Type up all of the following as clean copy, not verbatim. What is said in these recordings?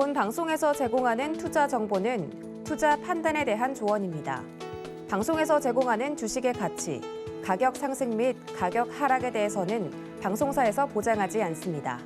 본 방송에서 제공하는 투자 정보는 투자 판단에 대한 조언입니다. 방송에서 제공하는 주식의 가치, 가격 상승 및 가격 하락에 대해서는 방송사에서 보장하지 않습니다.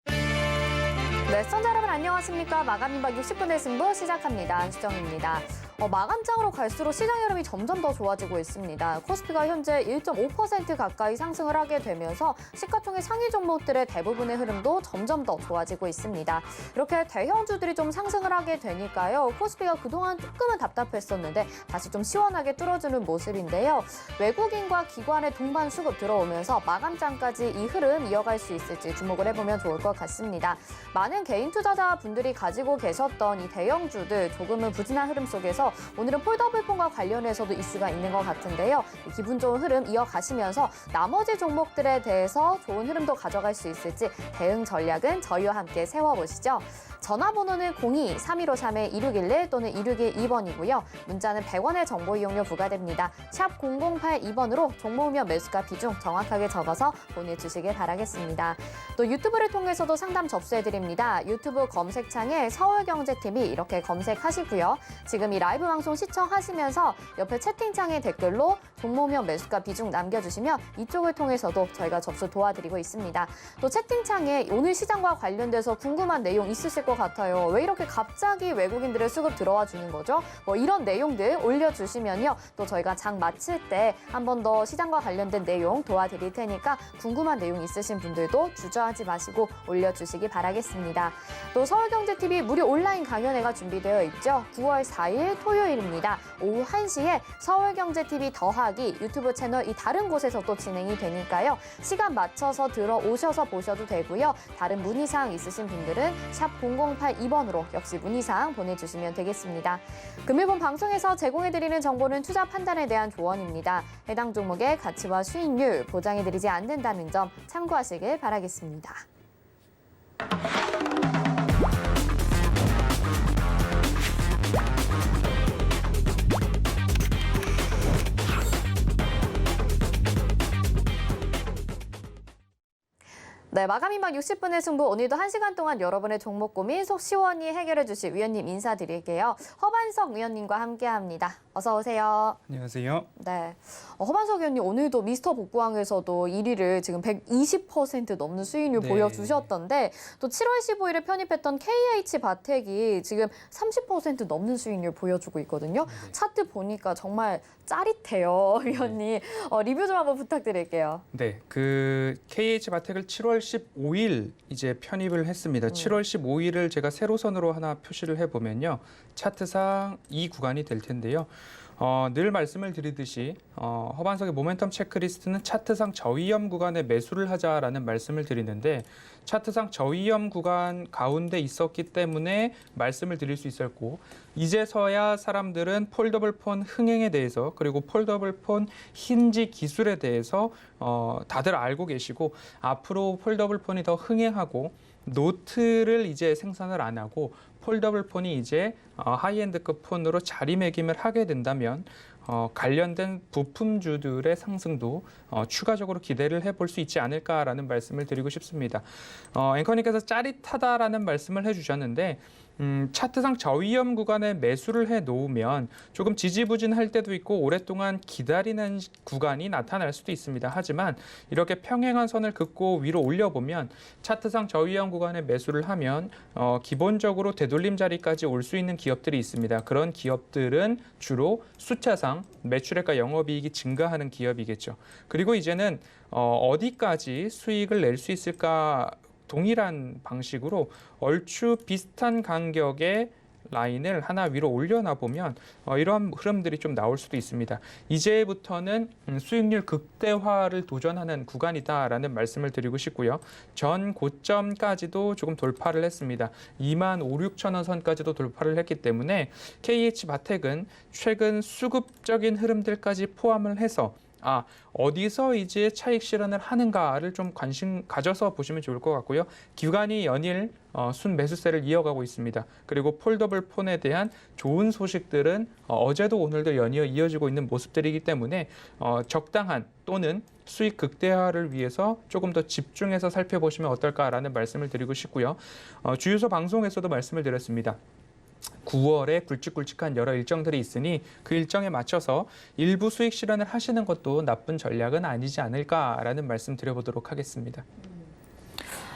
네, 시청자 여러분 안녕하십니까? 마감 임박 60분의 승부 시작합니다. 안수정입니다. 마감장으로 갈수록 시장 흐름이 점점 더 좋아지고 있습니다. 코스피가 현재 1.5% 가까이 상승을 하게 되면서 시가총액 상위 종목들의 대부분의 흐름도 점점 더 좋아지고 있습니다. 이렇게 대형주들이 좀 상승을 하게 되니까요. 코스피가 그동안 조금은 답답했었는데 다시 좀 시원하게 뚫어주는 모습인데요. 외국인과 기관의 동반 수급 들어오면서 마감장까지 이 흐름 이어갈 수 있을지 주목을 해보면 좋을 것 같습니다. 많은 개인 투자자분들이 가지고 계셨던 이 대형주들 조금은 부진한 흐름 속에서 오늘은 폴더블폰과 관련해서도 이슈가 있는 것 같은데요. 기분 좋은 흐름 이어가시면서 나머지 종목들에 대해서 좋은 흐름도 가져갈 수 있을지 대응 전략은 저희와 함께 세워보시죠. 전화번호는 02-3153-2611 또는 2612번이고요. 문자는 100원의 정보 이용료 부과됩니다. 샵 0082번으로 종목명 매수가 비중 정확하게 적어서 보내주시길 바라겠습니다. 또 유튜브를 통해서도 상담 접수해드립니다. 유튜브 검색창에 서울경제TV 이렇게 검색하시고요. 지금 이 라이브 방송 시청하시면서 옆에 채팅창에 댓글로 종목명 매수가 비중 남겨주시면 이쪽을 통해서도 저희가 접수 도와드리고 있습니다. 또 채팅창에 오늘 시장과 관련돼서 궁금한 내용 있으실 것 같아요. 왜 이렇게 갑자기 외국인들의 수급 들어와 주는 거죠? 이런 내용들 올려주시면요. 또 저희가 장 마칠 때 한 번 더 시장과 관련된 내용 도와드릴 테니까 궁금한 내용 있으신 분들도 주저하지 마시고 올려주시기 바라겠습니다. 또 서울경제TV 무료 온라인 강연회가 준비되어 있죠. 9월 4일 토요일입니다. 오후 1시에 서울경제TV 더하기 유튜브 채널 이 다른 곳에서도 진행이 되니까요. 시간 맞춰서 들어오셔서 보셔도 되고요. 다른 문의사항 있으신 분들은 샵 0082번으로 역시 문의사항 보내주시면 되겠습니다. 금일본 방송에서 제공해드리는 정보는 투자 판단에 대한 조언입니다. 해당 종목의 가치와 수익률 보장해드리지 않는다는 점 참고하시길 바라겠습니다. 네, 마감 임박 60분의 승부 오늘도 1시간 동안 여러분의 종목 고민 속 시원히 해결해 주실 위원님 인사드릴게요. 허반석 위원님과 함께합니다. 어서 오세요. 안녕하세요. 네, 허반석 위원님 오늘도 미스터 복구왕에서도 1위를 지금 120% 넘는 수익률 네. 보여주셨던데 또 7월 15일에 편입했던 KH바텍이 지금 30% 넘는 수익률 보여주고 있거든요. 네. 차트 보니까 정말 짜릿해요, 위원님. 리뷰 좀 한번 부탁드릴게요. 네, 그 KH바텍을 7월 15일 이제 편입을 했습니다. 7월 15일을 제가 세로선으로 하나 표시를 해보면요. 차트상 이 구간이 될 텐데요. 늘 말씀을 드리듯이 허반석의 모멘텀 체크리스트는 차트상 저위험 구간에 매수를 하자라는 말씀을 드리는데 차트상 저위험 구간 가운데 있었기 때문에 말씀을 드릴 수 있었고 이제서야 사람들은 폴더블폰 흥행에 대해서 그리고 폴더블폰 힌지 기술에 대해서 다들 알고 계시고 앞으로 폴더블폰이 더 흥행하고 노트를 이제 생산을 안 하고 폴더블폰이 이제 하이엔드급 폰으로 자리매김을 하게 된다면 관련된 부품주들의 상승도 추가적으로 기대를 해볼 수 있지 않을까라는 말씀을 드리고 싶습니다. 앵커님께서 짜릿하다라는 말씀을 해주셨는데 차트상 저위험 구간에 매수를 해놓으면 조금 지지부진할 때도 있고 오랫동안 기다리는 구간이 나타날 수도 있습니다. 하지만 이렇게 평행한 선을 긋고 위로 올려보면 차트상 저위험 구간에 매수를 하면 기본적으로 되돌림 자리까지 올 수 있는 기업들이 있습니다. 그런 기업들은 주로 숫자상 매출액과 영업이익이 증가하는 기업이겠죠. 그리고 이제는 어디까지 수익을 낼 수 있을까 동일한 방식으로 얼추 비슷한 간격의 라인을 하나 위로 올려놔 보면 이러한 흐름들이 좀 나올 수도 있습니다. 이제부터는 수익률 극대화를 도전하는 구간이다라는 말씀을 드리고 싶고요. 전 고점까지도 조금 돌파를 했습니다. 25,000~26,000원 선까지도 돌파를 했기 때문에 KH바텍은 최근 수급적인 흐름들까지 포함을 해서 어디서 이제 차익 실현을 하는가를 좀 관심 가져서 보시면 좋을 것 같고요. 기관이 연일 순 매수세를 이어가고 있습니다. 그리고 폴더블 폰에 대한 좋은 소식들은 어제도 오늘도 연이어 이어지고 있는 모습들이기 때문에 적당한 또는 수익 극대화를 위해서 조금 더 집중해서 살펴보시면 어떨까라는 말씀을 드리고 싶고요. 주유소 방송에서도 말씀을 드렸습니다. 9월에 굵직굵직한 여러 일정들이 있으니 그 일정에 맞춰서 일부 수익 실현을 하시는 것도 나쁜 전략은 아니지 않을까라는 말씀 드려보도록 하겠습니다.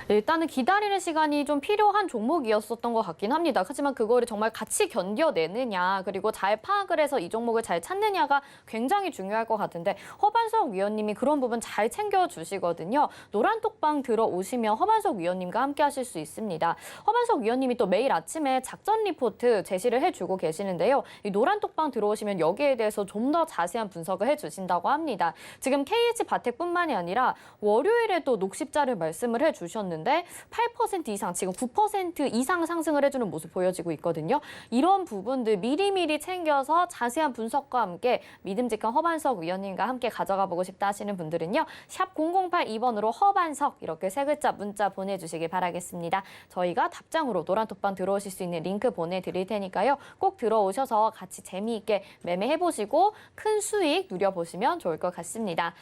일단은 기다리는 시간이 좀 필요한 종목이었었던 것 같긴 합니다. 하지만 그거를 정말 같이 견뎌내느냐, 그리고 잘 파악을 해서 이 종목을 잘 찾느냐가 굉장히 중요할 것 같은데 허반석 위원님이 그런 부분 잘 챙겨주시거든요. 노란톡방 들어오시면 허반석 위원님과 함께 하실 수 있습니다. 허반석 위원님이 또 매일 아침에 작전 리포트 제시를 해주고 계시는데요. 이 노란톡방 들어오시면 여기에 대해서 좀 더 자세한 분석을 해주신다고 합니다. 지금 KH바텍뿐만이 아니라 월요일에도 녹십자를 말씀을 해주셨는데 8% 이상, 지금 9% 이상 상승을 해주는 모습 보여지고 있거든요. 이런 부분들 미리미리 챙겨서 자세한 분석과 함께 믿음직한 허반석 위원님과 함께 가져가 보고 싶다 하시는 분들은요. 샵 0082번으로 허반석 이렇게 세 글자 문자 보내주시기 바라겠습니다. 저희가 답장으로 노란톡방 들어오실 수 있는 링크 보내드릴 테니까요. 꼭 들어오셔서 같이 재미있게 매매해보시고 큰 수익 누려보시면 좋을 것 같습니다.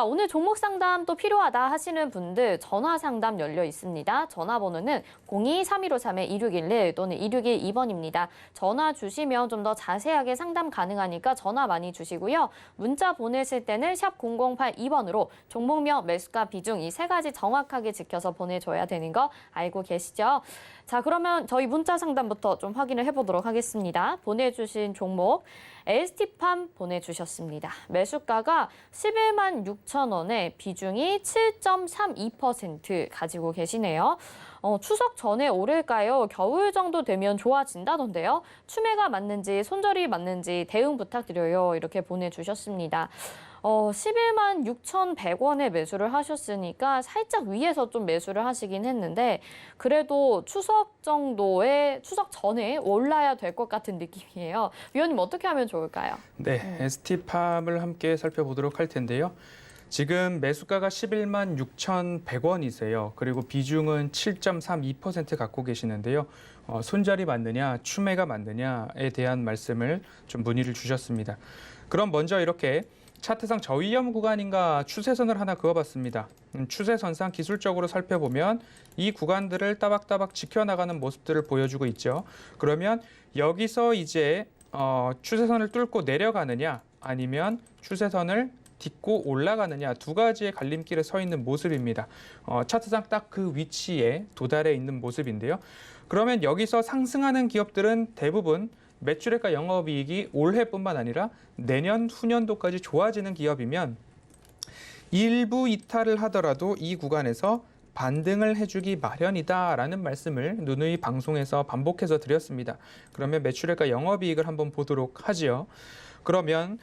오늘 종목 상담 또 필요하다 하시는 분들 전화 상담 열려 있습니다. 전화번호는 02-3153-2611 또는 2612번입니다. 전화 주시면 좀 더 자세하게 상담 가능하니까 전화 많이 주시고요. 문자 보내실 때는 샵 0082번으로 종목명, 매수가, 비중 이 세 가지 정확하게 지켜서 보내줘야 되는 거 알고 계시죠? 자, 그러면 저희 문자 상담부터 좀 확인을 해보도록 하겠습니다. 보내주신 종목 LST팜 보내주셨습니다. 매수가가 11만 6천 원에 비중이 7.32% 가지고 계시네요. 추석 전에 오를까요? 겨울 정도 되면 좋아진다던데요. 추매가 맞는지 손절이 맞는지 대응 부탁드려요. 이렇게 보내주셨습니다. 11만 6,100원에 매수를 하셨으니까 살짝 위에서 좀 매수를 하시긴 했는데 그래도 추석 전에 올라야 될 것 같은 느낌이에요. 위원님 어떻게 하면 좋을까요? 네, ST팜을 함께 살펴보도록 할 텐데요. 지금 매수가가 11만 6,100원이세요. 그리고 비중은 7.32% 갖고 계시는데요. 손절이 맞느냐, 추매가 맞느냐에 대한 말씀을 좀 문의를 주셨습니다. 그럼 먼저 이렇게 차트상 저위험 구간인가 추세선을 하나 그어봤습니다. 추세선상 기술적으로 살펴보면 이 구간들을 따박따박 지켜나가는 모습들을 보여주고 있죠. 그러면 여기서 이제 추세선을 뚫고 내려가느냐 아니면 추세선을 딛고 올라가느냐 두 가지의 갈림길에 서 있는 모습입니다. 차트상 딱 그 위치에 도달해 있는 모습인데요. 그러면 여기서 상승하는 기업들은 대부분 매출액과 영업이익이 올해뿐만 아니라 내년, 후년도까지 좋아지는 기업이면 일부 이탈을 하더라도 이 구간에서 반등을 해주기 마련이다라는 말씀을 누누이 방송에서 반복해서 드렸습니다. 그러면 매출액과 영업이익을 한번 보도록 하지요. 그러면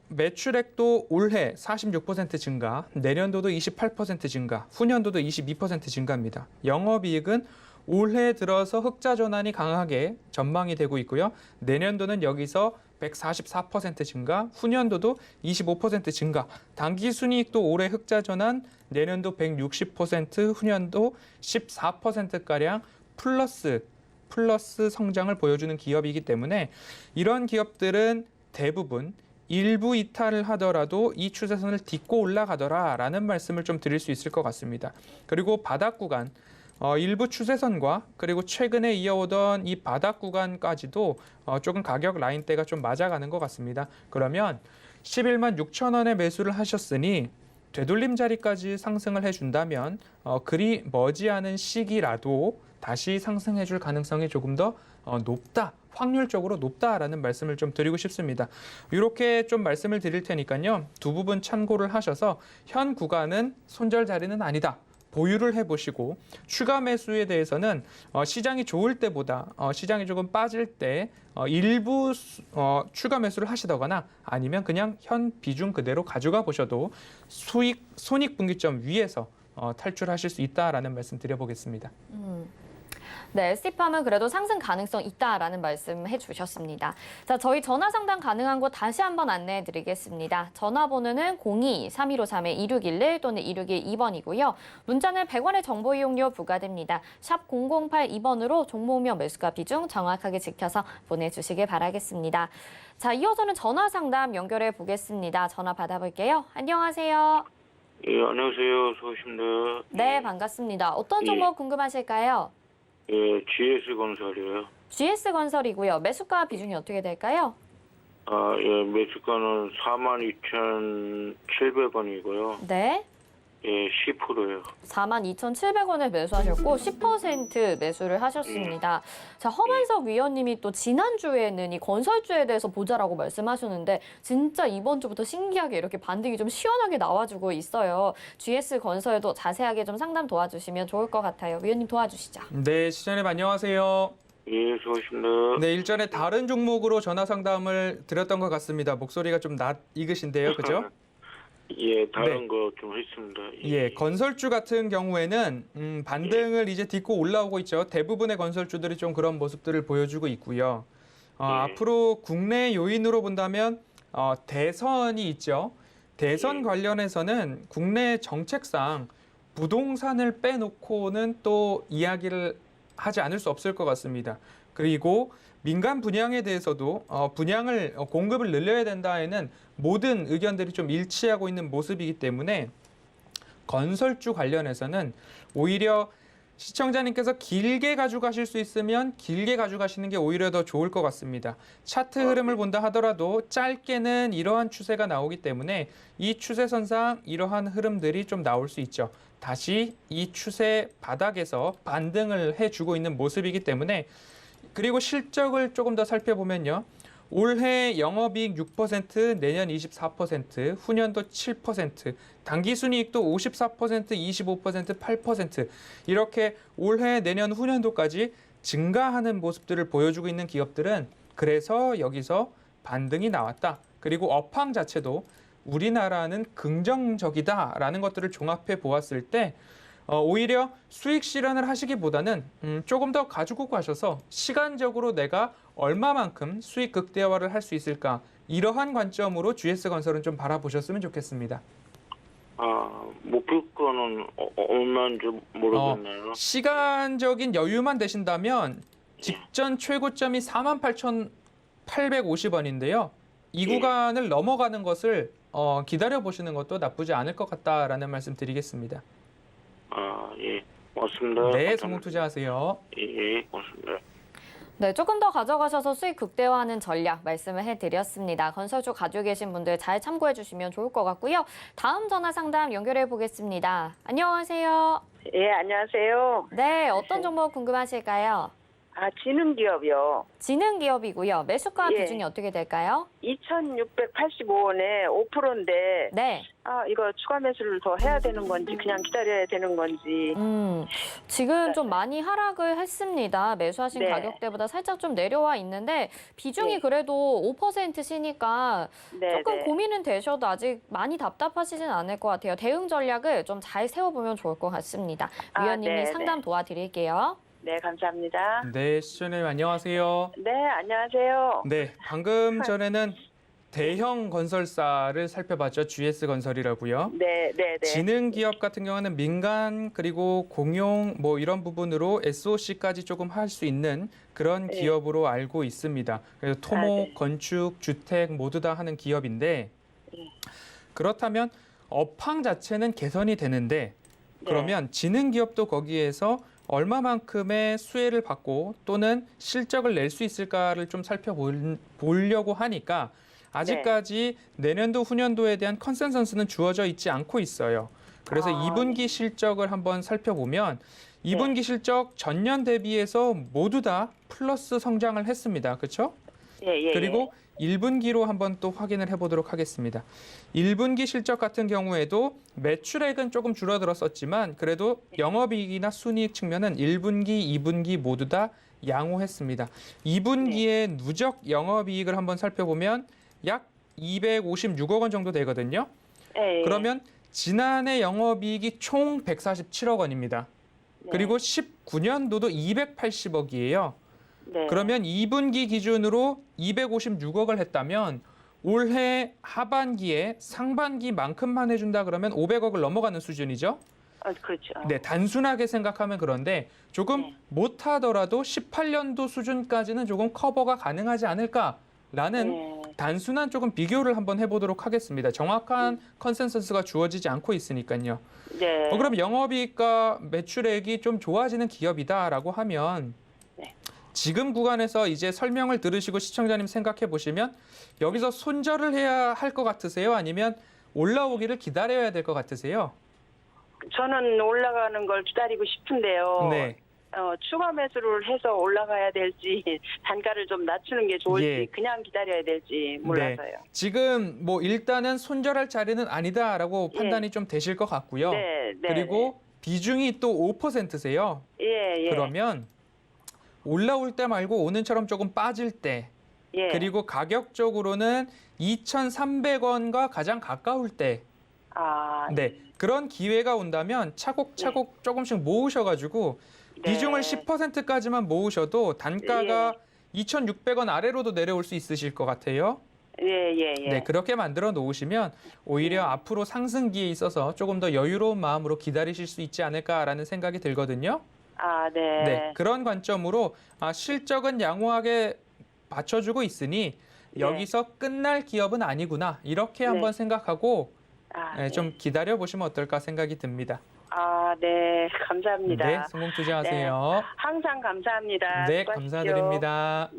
매출액도 올해 46% 증가, 내년도도 28% 증가, 후년도도 22% 증가입니다. 영업이익은 올해 들어서 흑자 전환이 강하게 전망이 되고 있고요. 내년도는 여기서 144% 증가, 후년도도 25% 증가, 당기순이익도 올해 흑자 전환, 내년도 160%, 후년도 14%가량 플러스 성장을 보여주는 기업이기 때문에 이런 기업들은 대부분 일부 이탈을 하더라도 이 추세선을 딛고 올라가더라라는 말씀을 좀 드릴 수 있을 것 같습니다. 그리고 바닥 구간, 일부 추세선과 그리고 최근에 이어오던 이 바닥 구간까지도 조금 가격 라인대가 좀 맞아가는 것 같습니다. 그러면 11만 6천 원에 매수를 하셨으니 되돌림 자리까지 상승을 해준다면 그리 머지않은 시기라도 다시 상승해줄 가능성이 조금 더 높다. 확률적으로 높다라는 말씀을 좀 드리고 싶습니다. 이렇게 좀 말씀을 드릴 테니까요. 두 부분 참고를 하셔서 현 구간은 손절 자리는 아니다. 보유를 해보시고 추가 매수에 대해서는 시장이 좋을 때보다 시장이 조금 빠질 때 일부 추가 매수를 하시다거나 아니면 그냥 현 비중 그대로 가져가 보셔도 손익분기점 위에서 탈출하실 수 있다라는 말씀 드려보겠습니다. 네, ST팜은 그래도 상승 가능성 있다라는 말씀 해주셨습니다. 자, 저희 전화 상담 가능한 곳 다시 한번 안내해 드리겠습니다. 전화번호는 02-3153-2611 또는 2612번이고요. 문자는 100원의 정보 이용료 부과됩니다. 샵 0082번으로 종목명 매수가 비중 정확하게 지켜서 보내주시길 바라겠습니다. 자, 이어서는 전화 상담 연결해 보겠습니다. 전화 받아볼게요. 안녕하세요. 예, 안녕하세요. 수고하십니다. 네, 반갑습니다. 어떤 종목 궁금하실까요? 예, GS건설이에요. GS건설이고요. 매수가 비중이 어떻게 될까요? 아, 예, 매수가는 42,700원이고요. 네. 예, 10%예요. 42,700원에 매수하셨고 10% 매수를 하셨습니다. 자, 허만석 위원님이 또 지난주에는 이 건설주에 대해서 보자라고 말씀하셨는데 진짜 이번 주부터 신기하게 이렇게 반등이 좀 시원하게 나와주고 있어요. GS건설도 자세하게 좀 상담 도와주시면 좋을 것 같아요. 위원님 도와주시죠. 네, 시장님 안녕하세요. 예, 수고하십니다. 네, 일전에 다른 종목으로 전화 상담을 드렸던 것 같습니다. 목소리가 좀 낯익으신데요, 그죠? 예, 다른 네. 거 좀 했습니다. 예, 건설주 같은 경우에는 반등을 이제 딛고 올라오고 있죠. 대부분의 건설주들이 좀 그런 모습들을 보여주고 있고요. 앞으로 국내 요인으로 본다면 대선이 있죠. 대선 관련해서는 국내 정책상 부동산을 빼놓고는 또 이야기를 하지 않을 수 없을 것 같습니다. 그리고 민간 분양에 대해서도 분양을 공급을 늘려야 된다에는 모든 의견들이 좀 일치하고 있는 모습이기 때문에 건설주 관련해서는 오히려 시청자님께서 길게 가져가실 수 있으면 길게 가져가시는 게 오히려 더 좋을 것 같습니다. 차트 흐름을 본다 하더라도 짧게는 이러한 추세가 나오기 때문에 이 추세선상 이러한 흐름들이 좀 나올 수 있죠. 다시 이 추세 바닥에서 반등을 해주고 있는 모습이기 때문에 그리고 실적을 조금 더 살펴보면요. 올해 영업이익 6%, 내년 24%, 후년도 7%, 당기순이익도 54%, 25%, 8% 이렇게 올해, 내년, 후년도까지 증가하는 모습들을 보여주고 있는 기업들은 그래서 여기서 반등이 나왔다. 그리고 업황 자체도 우리나라는 긍정적이다라는 것들을 종합해 보았을 때 오히려 수익 실현을 하시기보다는 조금 더 가지고 가셔서 시간적으로 내가 얼마만큼 수익 극대화를 할 수 있을까 이러한 관점으로 GS건설은 좀 바라보셨으면 좋겠습니다. 아, 목표가는 얼마인지 모르겠네요. 시간적인 여유만 되신다면 직전 최고점이 48,850원인데요. 이 구간을 넘어가는 것을 기다려보시는 것도 나쁘지 않을 것 같다라는 말씀 드리겠습니다. 아, 예, 고맙습니다. 네, 감사합니다. 성공 투자하세요. 예, 고맙습니다. 네, 조금 더 가져가셔서 수익 극대화하는 전략 말씀을 해드렸습니다. 건설주 가지고 계신 분들 잘 참고해 주시면 좋을 것 같고요. 다음 전화 상담 연결해 보겠습니다. 안녕하세요. 예, 안녕하세요. 네, 어떤 종목 궁금하실까요? 아, 지능기업이요. 지능기업이고요. 매수가 예. 비중이 어떻게 될까요? 2,685원에 5%인데, 네. 아, 이거 추가 매수를 더 해야 되는 건지, 그냥 기다려야 되는 건지. 지금 좀 많이 하락을 했습니다. 매수하신 네. 가격대보다 살짝 좀 내려와 있는데 비중이 네. 그래도 5%시니까 네, 조금 네. 고민은 되셔도 아직 많이 답답하시진 않을 것 같아요. 대응 전략을 좀 잘 세워보면 좋을 것 같습니다. 아, 위원님이 네, 상담 네. 도와드릴게요. 네, 감사합니다. 네, 시청자님 안녕하세요. 네, 안녕하세요. 네, 방금 전에는 대형 건설사를 살펴봤죠. GS건설이라고요. 네, 네, 네. 지능 기업 같은 경우는 민간 그리고 공용 뭐 이런 부분으로 SOC까지 조금 할 수 있는 그런 네. 기업으로 알고 있습니다. 그래서 토목, 네. 건축, 주택 모두 다 하는 기업인데 네. 그렇다면 업황 자체는 개선이 되는데 그러면 지능 기업도 거기에서 얼마만큼의 수혜를 받고 또는 실적을 낼 수 있을까를 좀 살펴보려고 하니까 아직까지 내년도 후년도에 대한 컨센서스는 주어져 있지 않고 있어요. 그래서 아, 2분기 실적을 한번 살펴보면 2분기 실적 전년 대비해서 모두 다 플러스 성장을 했습니다. 그렇죠? 예, 예. 그리고 1분기로 한번 또 확인을 해보도록 하겠습니다. 1분기 실적 같은 경우에도 매출액은 조금 줄어들었었지만 그래도 영업이익이나 순이익 측면은 1분기, 2분기 모두 다 양호했습니다. 2분기의 누적 영업이익을 한번 살펴보면 약 256억 원 정도 되거든요. 예, 예. 그러면 지난해 영업이익이 총 147억 원입니다. 그리고 19년도도 280억이에요. 네. 그러면 2분기 기준으로 256억을 했다면 올해 하반기에 상반기만큼만 해준다 그러면 500억을 넘어가는 수준이죠. 그렇죠. 네, 단순하게 생각하면 그런데 조금 네. 못하더라도 18년도 수준까지는 조금 커버가 가능하지 않을까라는 네. 단순한 조금 비교를 한번 해보도록 하겠습니다. 정확한 컨센서스가 주어지지 않고 있으니까요. 네. 그럼 영업이익과 매출액이 좀 좋아지는 기업이다라고 하면 네. 지금 구간에서 이제 설명을 들으시고 시청자님 생각해 보시면 여기서 손절을 해야 할 것 같으세요? 아니면 올라오기를 기다려야 될 것 같으세요? 저는 올라가는 걸 기다리고 싶은데요. 네. 추가 매수를 해서 올라가야 될지 단가를 좀 낮추는 게 좋을지 예. 그냥 기다려야 될지 몰라서요. 지금 뭐 일단은 손절할 자리는 아니다라고 예. 판단이 좀 되실 것 같고요. 네, 네. 그리고 비중이 또 5%세요. 예, 예. 그러면 올라올 때 말고 오늘처럼 조금 빠질 때 예. 그리고 가격적으로는 2,300원과 가장 가까울 때 네, 그런 기회가 온다면 차곡차곡 조금씩 모으셔가지고 네. 비중을 10%까지만 모으셔도 단가가 2,600원 아래로도 내려올 수 있으실 것 같아요. 예, 예, 예. 네, 그렇게 만들어 놓으시면 오히려 앞으로 상승기에 있어서 조금 더 여유로운 마음으로 기다리실 수 있지 않을까라는 생각이 들거든요. 네. 네, 그런 관점으로 실적은 양호하게 받쳐주고 있으니 네. 여기서 끝날 기업은 아니구나 이렇게 네. 한번 생각하고 네. 좀 기다려 보시면 어떨까 생각이 듭니다. 네. 감사합니다. 네, 성공 투자하세요. 항상 감사합니다. 네, 수고하십시오. 감사드립니다.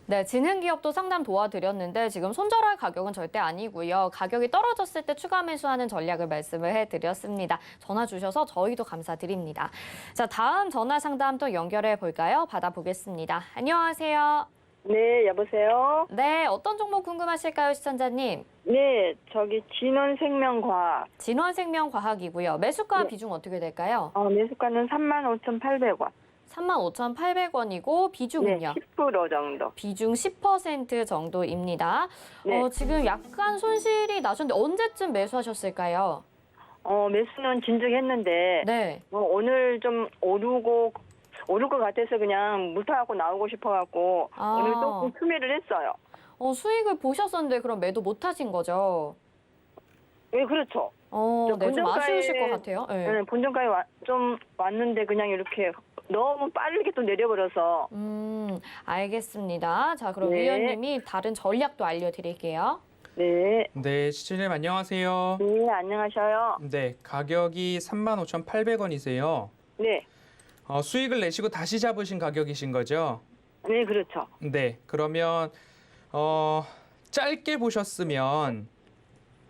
네, 지능기업도 상담 도와드렸는데 지금 손절할 가격은 절대 아니고요. 가격이 떨어졌을 때 추가 매수하는 전략을 말씀을 해드렸습니다. 전화 주셔서 저희도 감사드립니다. 자, 다음 전화 상담 또 연결해 볼까요? 받아보겠습니다. 안녕하세요. 네, 여보세요? 네, 어떤 종목 궁금하실까요, 시청자님? 네, 저기 진원생명과학. 진원생명과학이고요. 매수가 네. 비중 어떻게 될까요? 매수가는 35,800원. 35,800원이고 비중은요? 네, 10% 정도. 비중 10% 정도입니다. 네. 지금 약간 손실이 나셨는데 언제쯤 매수하셨을까요? 매수는 진즉했는데, 네. 오늘 좀 오를 것 같아서 그냥 무타하고 나오고 싶어갖고, 오늘 조금 투매를 했어요. 수익을 보셨었는데 그럼 매도 못 하신 거죠? 예, 그렇죠. 네, 좀 본전가에- 아쉬우실 것 같아요. 네. 네, 본전가에 좀 왔는데 그냥 이렇게 너무 빠르게 또 내려버려서. 알겠습니다. 자, 그럼 네. 위원님이 다른 전략도 알려드릴게요. 네. 네, 시청자님 안녕하세요. 네, 안녕하셔요. 네, 가격이 35,800원이세요. 네. 수익을 내시고 다시 잡으신 가격이신 거죠? 네, 그렇죠. 네, 그러면 짧게 보셨으면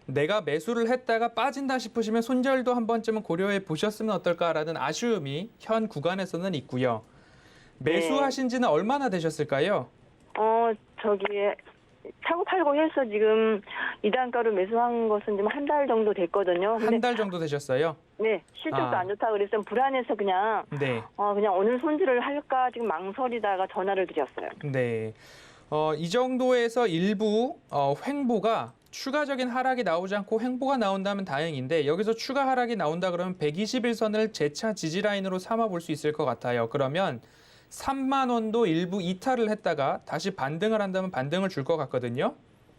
내가 매수를 했다가 빠진다 싶으시면 손절도 한 번쯤은 고려해 보셨으면 어떨까라는 아쉬움이 현 구간에서는 있고요. 매수하신 지는 얼마나 되셨을까요? 저기 사고 팔고 해서 지금 2단가로 매수한 것은 지금 한 달 정도 됐거든요. 한 근데 달 정도 되셨어요? 네, 실적도 안 좋다 그래서 불안해서 그냥 네. 그냥 오늘 손질을 할까 지금 망설이다가 전화를 드렸어요. 네. 이 정도에서 일부 횡보가 추가적인 하락이 나오지 않고 횡보가 나온다면 다행인데 여기서 추가 하락이 나온다 그러면 121선을 재차 지지라인으로 삼아 볼 수 있을 것 같아요. 그러면 3만 원도 일부 이탈을 했다가 다시 반등을 한다면 반등을 줄 것 같거든요.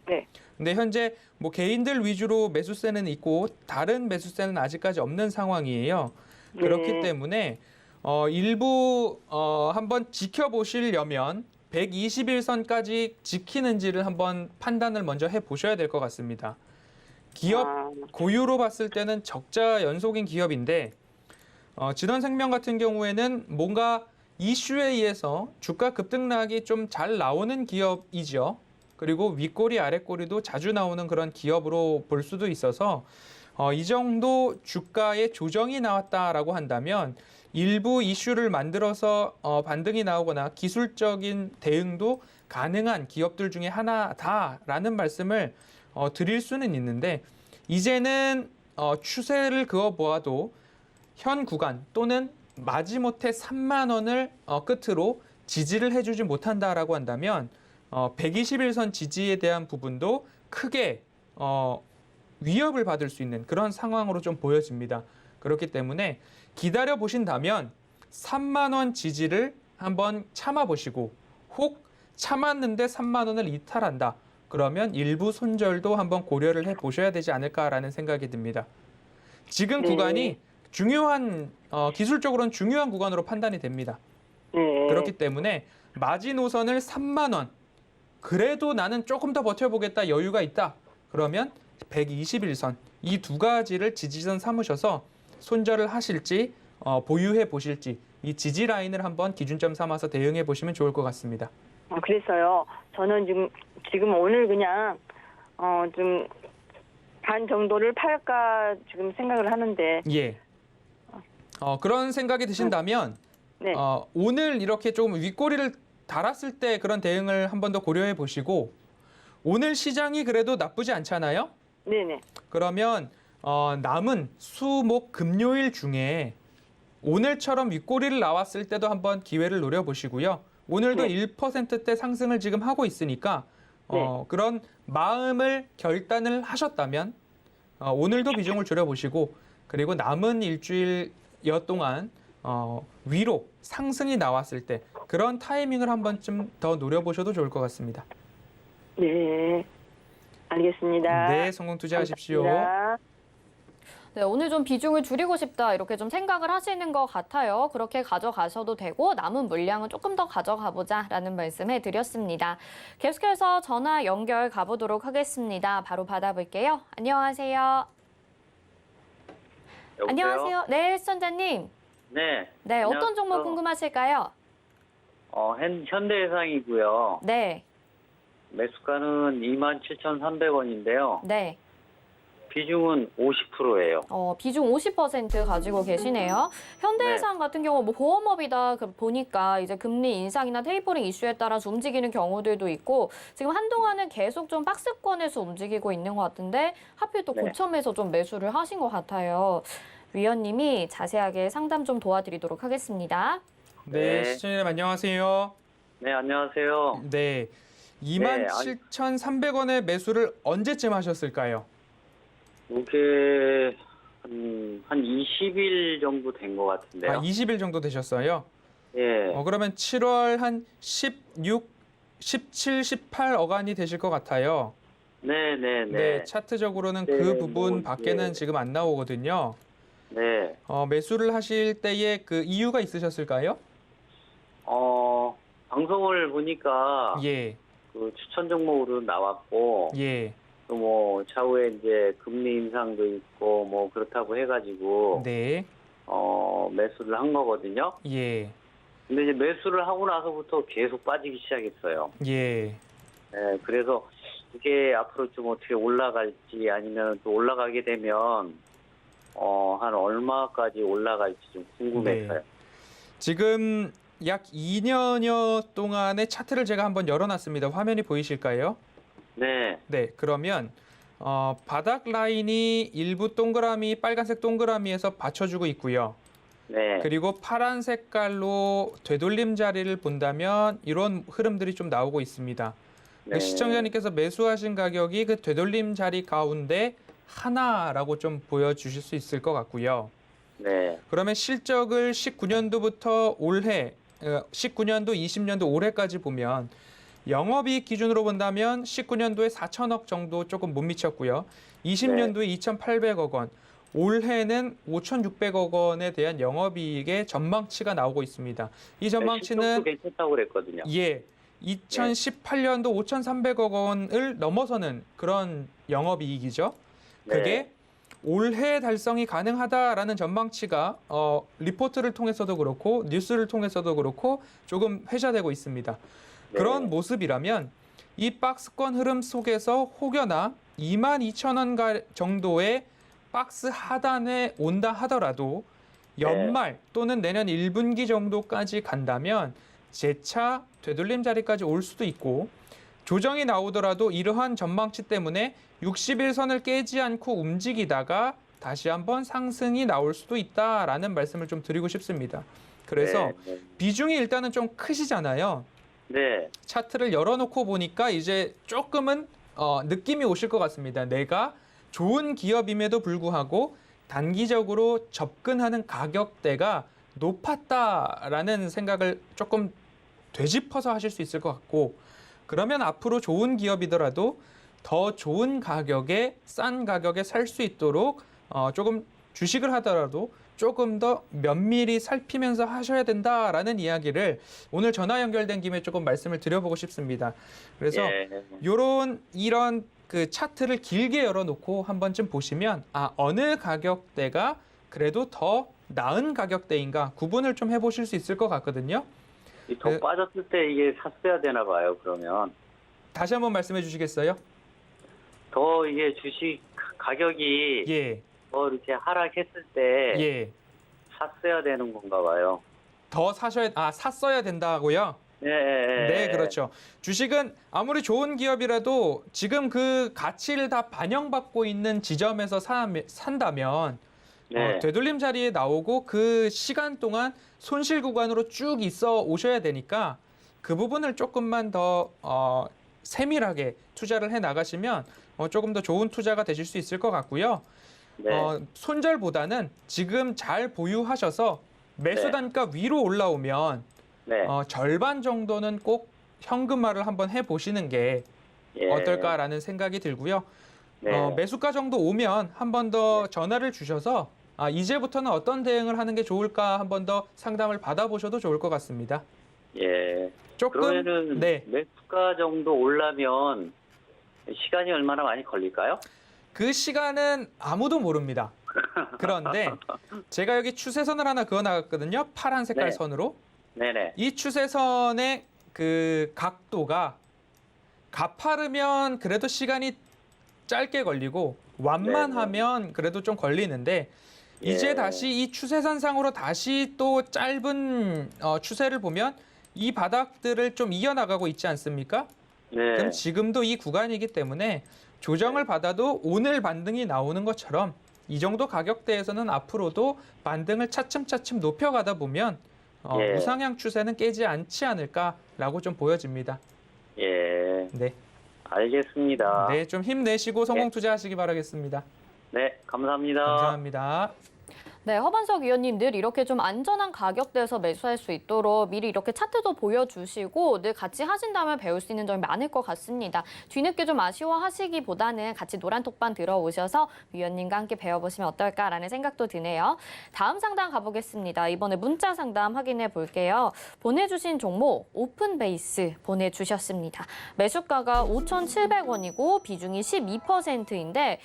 네. 근데 현재 뭐 개인들 위주로 매수세는 있고 다른 매수세는 아직까지 없는 상황이에요. 네. 그렇기 때문에 일부 한번 지켜보시려면 121선까지 지키는지를 한번 판단을 먼저 해보셔야 될 것 같습니다. 기업 고유로 봤을 때는 적자 연속인 기업인데 진원생명 같은 경우에는 뭔가 이슈에 의해서 주가 급등락이 좀 잘 나오는 기업이죠. 그리고 윗꼬리 아랫꼬리도 자주 나오는 그런 기업으로 볼 수도 있어서 이 정도 주가의 조정이 나왔다라고 한다면 일부 이슈를 만들어서 반등이 나오거나 기술적인 대응도 가능한 기업들 중에 하나다라는 말씀을 드릴 수는 있는데 이제는 추세를 그어보아도 현 구간 또는 마지못해 3만 원을 끝으로 지지를 해주지 못한다라고 한다면 121선 지지에 대한 부분도 크게 위협을 받을 수 있는 그런 상황으로 좀 보여집니다. 그렇기 때문에 기다려 보신다면 3만 원 지지를 한번 참아 보시고 혹 참았는데 3만 원을 이탈한다. 그러면 일부 손절도 한번 고려를 해 보셔야 되지 않을까라는 생각이 듭니다. 지금 네. 구간이 중요한 기술적으로는 중요한 구간으로 판단이 됩니다. 그렇기 때문에 마지노선을 3만 원. 그래도 나는 조금 더 버텨보겠다 여유가 있다. 그러면 121선 이 두 가지를 지지선 삼으셔서 손절을 하실지 보유해 보실지 이 지지 라인을 한번 기준점 삼아서 대응해 보시면 좋을 것 같습니다. 그래서요. 저는 지금 오늘 그냥 좀 반 정도를 팔까 지금 생각을 하는데. 예. 그런 생각이 드신다면 네. 오늘 이렇게 조금 윗꼬리를 달았을 때 그런 대응을 한 번 더 고려해 보시고 오늘 시장이 그래도 나쁘지 않잖아요. 네네. 그러면 남은 수, 목, 금요일 중에 오늘처럼 윗꼬리를 나왔을 때도 한번 기회를 노려보시고요. 오늘도 네. 1%대 상승을 지금 하고 있으니까 네. 그런 마음을 결단을 하셨다면 오늘도 비중을 줄여보시고 그리고 남은 일주일여 동안 위로 상승이 나왔을 때 그런 타이밍을 한 번쯤 더 노려보셔도 좋을 것 같습니다. 네. 알겠습니다. 네, 성공 투자하십시오. 감사합니다. 네, 오늘 좀 비중을 줄이고 싶다 이렇게 좀 생각을 하시는 것 같아요. 그렇게 가져가셔도 되고 남은 물량은 조금 더 가져가 보자라는 말씀을 드렸습니다. 계속해서 전화 연결 가보도록 하겠습니다. 바로 받아볼게요. 안녕하세요. 여보세요? 안녕하세요. 네, 시청자님. 네. 네, 어떤 종목 안녕하세요. 궁금하실까요? 현대해상이고요. 네, 매수가는 27,300원인데요. 네. 비중은 50%예요. 비중 50% 가지고 계시네요. 현대해상 같은 경우 뭐 보험업이다 보니까 이제 금리 인상이나 테이퍼링 이슈에 따라서 움직이는 경우들도 있고 지금 한동안은 계속 좀 박스권에서 움직이고 있는 것 같은데 하필 또 네. 고점에서 좀 매수를 하신 것 같아요. 위원님이 자세하게 상담 좀 도와드리도록 하겠습니다. 네, 네. 시청자님 안녕하세요. 네, 안녕하세요. 네, 27,300원의 매수를 언제쯤 하셨을까요? 이게 한 20일 정도 된 것 같은데요. 20일 정도 되셨어요? 예. 그러면 7월 한 16, 17, 18 어간이 되실 것 같아요. 네네네. 네, 차트적으로는 네, 그 부분 뭐, 밖에는 예. 지금 안 나오거든요. 네. 매수를 하실 때에 그 이유가 있으셨을까요? 방송을 보니까 예, 그 추천 종목으로 나왔고 예, 또 뭐 차후에 이제 금리 인상도 있고 뭐 그렇다고 해가지고 네, 매수를 한 거거든요. 예, 근데 이제 매수를 하고 나서부터 계속 빠지기 시작했어요. 예. 네, 그래서 이게 앞으로 좀 어떻게 올라갈지 아니면 또 올라가게 되면 한 얼마까지 올라갈지 좀 궁금해서요. 지금 약 2년여 동안의 차트를 제가 한번 열어놨습니다. 화면이 보이실까요? 네, 네, 그러면 바닥 라인이 일부 동그라미, 빨간색 동그라미에서 받쳐주고 있고요. 네, 그리고 파란 색깔로 되돌림 자리를 본다면 이런 흐름들이 좀 나오고 있습니다. 네. 시청자님께서 매수하신 가격이 그 되돌림 자리 가운데 하나라고 좀 보여주실 수 있을 것 같고요. 네, 그러면 실적을 19년도부터 올해, 19년도, 20년도 올해까지 보면 영업이익 기준으로 본다면 19년도에 4천억 정도 조금 못 미쳤고요. 20년도에 2,800억 원, 올해는 5,600억 원에 대한 영업이익의 전망치가 나오고 있습니다. 이 전망치는 실적도 괜찮다고 그랬거든요. 예, 2018년도 5,300억 원을 넘어서는 그런 영업이익이죠. 그게 네. 올해 달성이 가능하다라는 전망치가 리포트를 통해서도 그렇고 뉴스를 통해서도 그렇고 조금 회자되고 있습니다. 그런 모습이라면 이 박스권 흐름 속에서 혹여나 22,000원 정도의 박스 하단에 온다 하더라도 연말 또는 내년 1분기 정도까지 간다면 재차 되돌림 자리까지 올 수도 있고 조정이 나오더라도 이러한 전망치 때문에 60일선을 깨지 않고 움직이다가 다시 한번 상승이 나올 수도 있다라는 말씀을 좀 드리고 싶습니다. 그래서 네, 비중이 일단은 좀 크시잖아요. 네, 차트를 열어놓고 보니까 이제 조금은 느낌이 오실 것 같습니다. 내가 좋은 기업임에도 불구하고 단기적으로 접근하는 가격대가 높았다라는 생각을 조금 되짚어서 하실 수 있을 것 같고, 그러면 앞으로 좋은 기업이더라도 더 좋은 가격에, 싼 가격에 살 수 있도록 조금 주식을 하더라도 조금 더 면밀히 살피면서 하셔야 된다라는 이야기를 오늘 전화 연결된 김에 조금 말씀을 드려보고 싶습니다. 그래서 이런 그 차트를 길게 열어놓고 한 번쯤 보시면 어느 가격대가 그래도 더 나은 가격대인가 구분을 좀 해보실 수 있을 것 같거든요. 더 빠졌을 때 이게 샀어야 되나 봐요. 그러면 다시 한번 말씀해 주시겠어요? 더 이게 주식 가격이 예. 더 이렇게 하락했을 때 예. 샀어야 되는 건가 봐요. 더 샀어야 된다고요? 네, 그렇죠. 주식은 아무리 좋은 기업이라도 지금 그 가치를 다 반영받고 있는 지점에서 산다면 되돌림 자리에 나오고 그 시간 동안 손실 구간으로 쭉 있어 오셔야 되니까 그 부분을 조금만 더 세밀하게 투자를 해 나가시면 조금 더 좋은 투자가 되실 수 있을 것 같고요. 손절보다는 지금 잘 보유하셔서 매수 단가 위로 올라오면 절반 정도는 꼭 현금화를 한번 해보시는 게 어떨까라는 생각이 들고요. 매수가 정도 오면 한 번 더 전화를 주셔서 이제부터는 어떤 대응을 하는 게 좋을까 한 번 더 상담을 받아보셔도 좋을 것 같습니다. 조금 그러면은 매수가 정도 올라면 시간이 얼마나 많이 걸릴까요? 그 시간은 아무도 모릅니다. 그런데 제가 여기 추세선을 하나 그어놨거든요. 파란 색깔 선으로. 이 추세선의 그 각도가 가파르면 그래도 시간이 짧게 걸리고 완만하면 그래도 좀 걸리는데 이제 다시 이 추세선상으로 다시 또 짧은 추세를 보면 이 바닥들을 좀 이어나가고 있지 않습니까? 그럼 지금도 이 구간이기 때문에 조정을 받아도 오늘 반등이 나오는 것처럼 이 정도 가격대에서는 앞으로도 반등을 차츰차츰 높여가다 보면 우상향 추세는 깨지 않지 않을까라고 좀 보여집니다. 네. 알겠습니다. 네, 좀 힘내시고 성공 투자하시기 바라겠습니다. 네, 감사합니다. 감사합니다. 네, 허반석 위원님 늘 이렇게 좀 안전한 가격대에서 매수할 수 있도록 미리 이렇게 차트도 보여주시고 늘 같이 하신다면 배울 수 있는 점이 많을 것 같습니다. 뒤늦게 좀 아쉬워하시기보다는 같이 노란톡방 들어오셔서 위원님과 함께 배워보시면 어떨까라는 생각도 드네요. 다음 상담 가보겠습니다. 이번에 문자 상담 확인해 볼게요. 보내주신 종목 오픈베이스 보내주셨습니다. 매수가가 5,700원이고 비중이 12%인데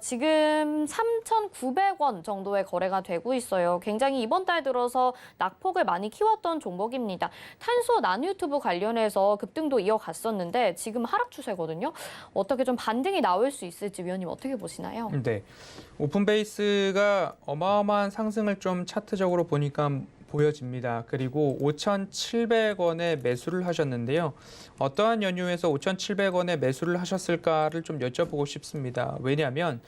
지금 3,900원 정도의 거래가 되고 있어요. 굉장히 이번 달 들어서 낙폭을 많이 키웠던 종목입니다. 탄소 나노유튜브 관련해서 급등도 이어갔었는데 지금 하락 추세거든요. 어떻게 좀 반등이 나올 수 있을지 위원님 어떻게 보시나요? 네, 오픈베이스가 어마어마한 상승을 좀 차트적으로 보니까 보여집니다. 그리고 5,700원에 매수를 하셨는데요. 어떠한 연유에서 5,700원에 매수를 하셨을까를 좀 여쭤보고 싶습니다. 왜냐하면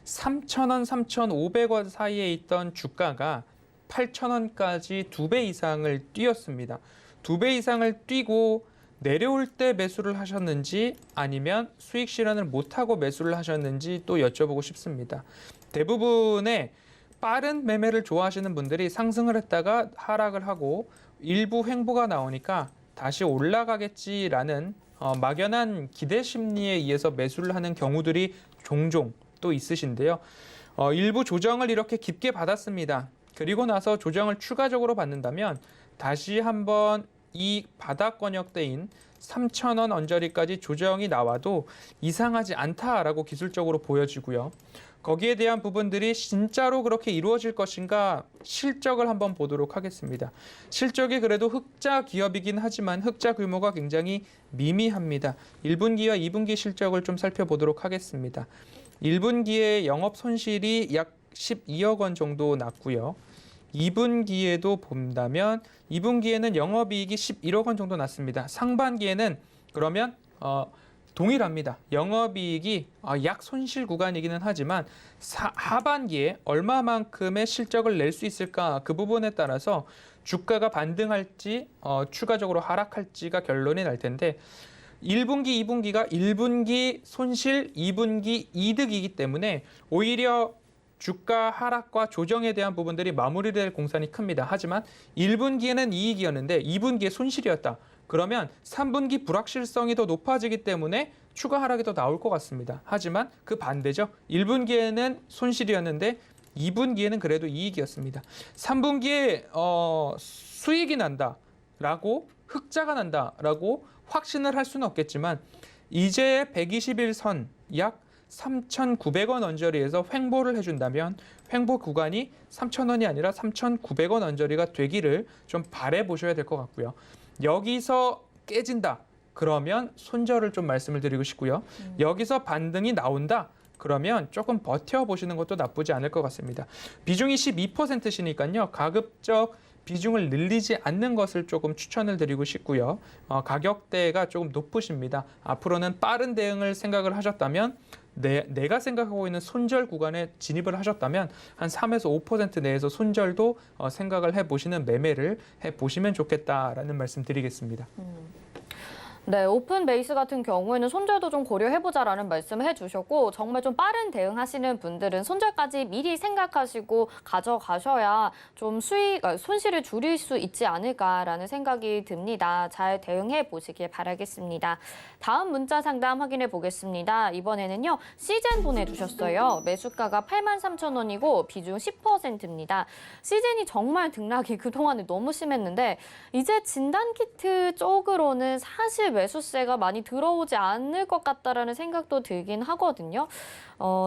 3,000원, 3,500원 사이에 있던 주가가 8,000원까지 2배 이상을 뛰었습니다. 2배 이상을 뛰고 내려올 때 매수를 하셨는지 아니면 수익 실현을 못하고 매수를 하셨는지 또 여쭤보고 싶습니다. 대부분의 빠른 매매를 좋아하시는 분들이 상승을 했다가 하락을 하고 일부 횡보가 나오니까 다시 올라가겠지라는 막연한 기대 심리에 의해서 매수를 하는 경우들이 종종 또 있으신데요. 일부 조정을 이렇게 깊게 받았습니다. 그리고 나서 조정을 추가적으로 받는다면 다시 한번 이 바닥 권역대인 3,000원 언저리까지 조정이 나와도 이상하지 않다라고 기술적으로 보여지고요. 거기에 대한 부분들이 진짜로 그렇게 이루어질 것인가 실적을 한번 보도록 하겠습니다. 실적이 그래도 흑자 기업이긴 하지만 흑자 규모가 굉장히 미미합니다. 1분기와 2분기 실적을 좀 살펴보도록 하겠습니다. 1분기에 영업 손실이 약 12억 원 정도 났고요. 2분기에도 본다면 2분기에는 영업이익이 11억 원 정도 났습니다. 상반기에는 그러면 동일합니다. 영업이익이 약 손실 구간이기는 하지만 하반기에 얼마만큼의 실적을 낼 수 있을까 그 부분에 따라서 주가가 반등할지 추가적으로 하락할지가 결론이 날 텐데 1분기, 2분기가 1분기 손실, 2분기 이득이기 때문에 오히려 주가 하락과 조정에 대한 부분들이 마무리될 공산이 큽니다. 하지만 1분기에는 이익이었는데 2분기에 손실이었다. 그러면 3분기 불확실성이 더 높아지기 때문에 추가 하락이 더 나올 것 같습니다. 하지만 그 반대죠. 1분기에는 손실이었는데 2분기에는 그래도 이익이었습니다. 3분기에 수익이 난다라고 흑자가 난다라고 확신을 할 수는 없겠지만 이제 121선 약 3,900원 언저리에서 횡보를 해준다면 횡보 구간이 3,000원이 아니라 3,900원 언저리가 되기를 좀 바라보셔야 될 것 같고요. 여기서 깨진다. 그러면 손절을 좀 말씀을 드리고 싶고요. 여기서 반등이 나온다. 그러면 조금 버텨보시는 것도 나쁘지 않을 것 같습니다. 비중이 12%시니까요. 가급적 비중을 늘리지 않는 것을 조금 추천을 드리고 싶고요. 가격대가 조금 높으십니다. 앞으로는 빠른 대응을 생각을 하셨다면 내가 생각하고 있는 손절 구간에 진입을 하셨다면 한 3에서 5% 내에서 손절도 생각을 해보시는 매매를 해보시면 좋겠다라는 말씀 드리겠습니다. 네, 오픈 베이스 같은 경우에는 손절도 좀 고려해보자라는 말씀을 해주셨고 정말 좀 빠른 대응하시는 분들은 손절까지 미리 생각하시고 가져가셔야 좀 손실을 줄일 수 있지 않을까라는 생각이 듭니다. 잘 대응해 보시길 바라겠습니다. 다음 문자 상담 확인해 보겠습니다. 이번에는요, 시즌 보내주셨어요. 매수가가 83,000원이고 비중 10%입니다. 시즌이 정말 등락이 그동안에 너무 심했는데 이제 진단키트 쪽으로는 사실 매수세가 많이 들어오지 않을 것 같다라는 생각도 들긴 하거든요.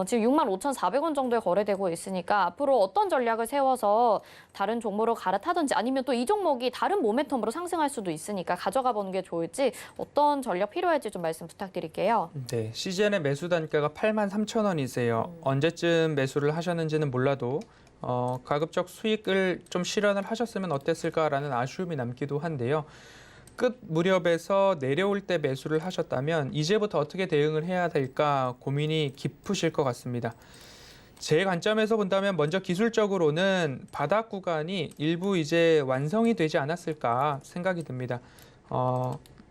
지금 65,400원 정도에 거래되고 있으니까 앞으로 어떤 전략을 세워서 다른 종목으로 갈아타든지 아니면 또 이 종목이 다른 모멘텀으로 상승할 수도 있으니까 가져가 보는 게 좋을지 어떤 전략 필요할지 좀 말씀 부탁드릴게요. 네, 시즌의 매수 단가가 83,000원이세요. 언제쯤 매수를 하셨는지는 몰라도 가급적 수익을 좀 실현을 하셨으면 어땠을까라는 아쉬움이 남기도 한데요. 끝 무렵에서 내려올 때 매수를 하셨다면 이제부터 어떻게 대응을 해야 될까 고민이 깊으실 것 같습니다. 제 관점에서 본다면 먼저 기술적으로는 바닥 구간이 일부 이제 완성이 되지 않았을까 생각이 듭니다.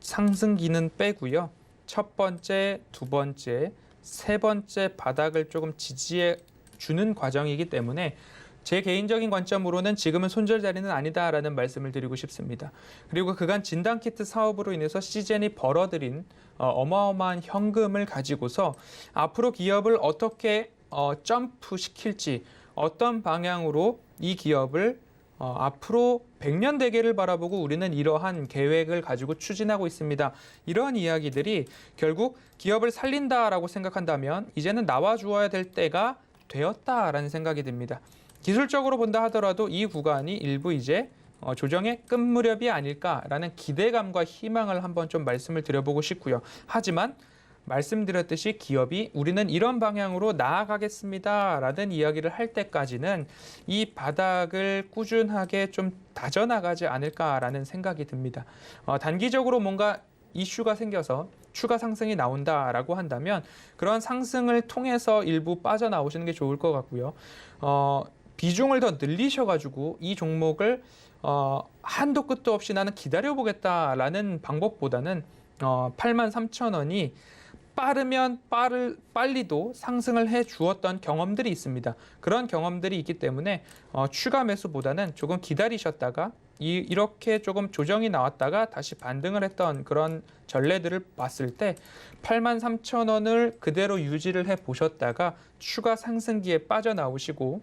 상승기는 빼고요. 첫 번째, 두 번째, 세 번째 바닥을 조금 지지해 주는 과정이기 때문에 제 개인적인 관점으로는 지금은 손절 자리는 아니다라는 말씀을 드리고 싶습니다. 그리고 그간 진단키트 사업으로 인해서 시즌이 벌어들인 어마어마한 현금을 가지고서 앞으로 기업을 어떻게 점프시킬지 어떤 방향으로 이 기업을 앞으로 100년 대계를 바라보고 우리는 이러한 계획을 가지고 추진하고 있습니다. 이러한 이야기들이 결국 기업을 살린다라고 생각한다면 이제는 나와주어야 될 때가 되었다라는 생각이 듭니다. 기술적으로 본다 하더라도 이 구간이 일부 이제 조정의 끝 무렵이 아닐까라는 기대감과 희망을 한번 좀 말씀을 드려보고 싶고요. 하지만 말씀드렸듯이 기업이 우리는 이런 방향으로 나아가겠습니다라는 이야기를 할 때까지는 이 바닥을 꾸준하게 좀 다져나가지 않을까라는 생각이 듭니다. 단기적으로 뭔가 이슈가 생겨서 추가 상승이 나온다라고 한다면 그런 상승을 통해서 일부 빠져나오시는 게 좋을 것 같고요. 비중을 더 늘리셔가지고 이 종목을 한도 끝도 없이 나는 기다려보겠다라는 방법보다는 83,000원이 빠르면 빨리도 상승을 해 주었던 경험들이 있습니다. 그런 경험들이 있기 때문에 추가 매수보다는 조금 기다리셨다가 이렇게 조금 조정이 나왔다가 다시 반등을 했던 그런 전례들을 봤을 때 83,000원을 그대로 유지를 해 보셨다가 추가 상승기에 빠져나오시고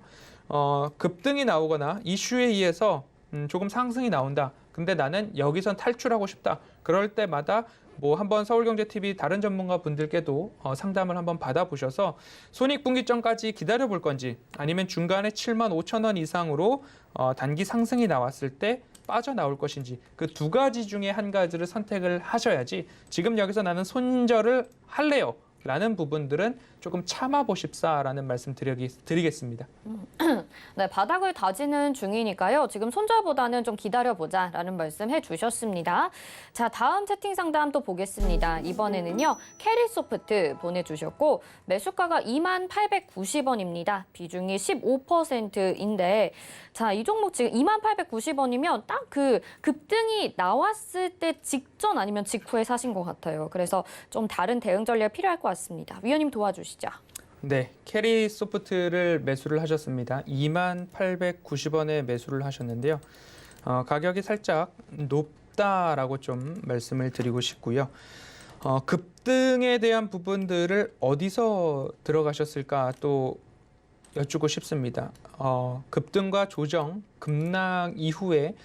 급등이 나오거나 이슈에 의해서 조금 상승이 나온다. 근데 나는 여기선 탈출하고 싶다. 그럴 때마다 뭐 한번 서울경제TV 다른 전문가 분들께도 상담을 한번 받아보셔서 손익분기점까지 기다려볼 건지 아니면 중간에 75,000원 이상으로 단기 상승이 나왔을 때 빠져나올 것인지 그 두 가지 중에 한 가지를 선택을 하셔야지 지금 여기서 나는 손절을 할래요. 라는 부분들은 조금 참아보십사라는 말씀 드리겠습니다. 네, 바닥을 다지는 중이니까요. 지금 손절보다는 좀 기다려보자라는 말씀 해주셨습니다. 자, 다음 채팅 상담 또 보겠습니다. 이번에는요. 캐리소프트 보내주셨고 매수가가 2890원입니다. 비중이 15%인데 자, 이 종목 지금 2890원이면 딱 그 급등이 나왔을 때 직전 아니면 직후에 사신 것 같아요. 그래서 좀 다른 대응 전략이 필요할 것 같습니다. 위원님 도와주시죠. 네, 캐리소프트를 매수를 하셨습니다. 2890원에 매수를 하셨는데요. 가격이 살짝 높다라고 좀 말씀을 드리고 싶고요. 급등에 대한 부분들을 어디서 들어가셨을까 또 여쭙고 싶습니다. 급등과 조정, 급락 이후에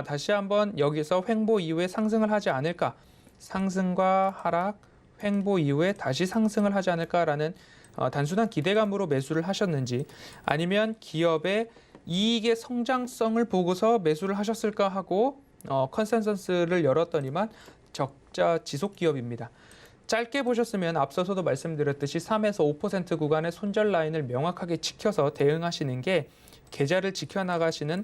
다시 한번 여기서 횡보 이후에 상승을 하지 않을까, 상승과 하락, 횡보 이후에 다시 상승을 하지 않을까라는 단순한 기대감으로 매수를 하셨는지, 아니면 기업의 이익의 성장성을 보고서 매수를 하셨을까 하고 컨센서스를 열었더니만 적자 지속 기업입니다. 짧게 보셨으면 앞서서도 말씀드렸듯이 3에서 5% 구간의 손절 라인을 명확하게 지켜서 대응하시는 게 계좌를 지켜나가시는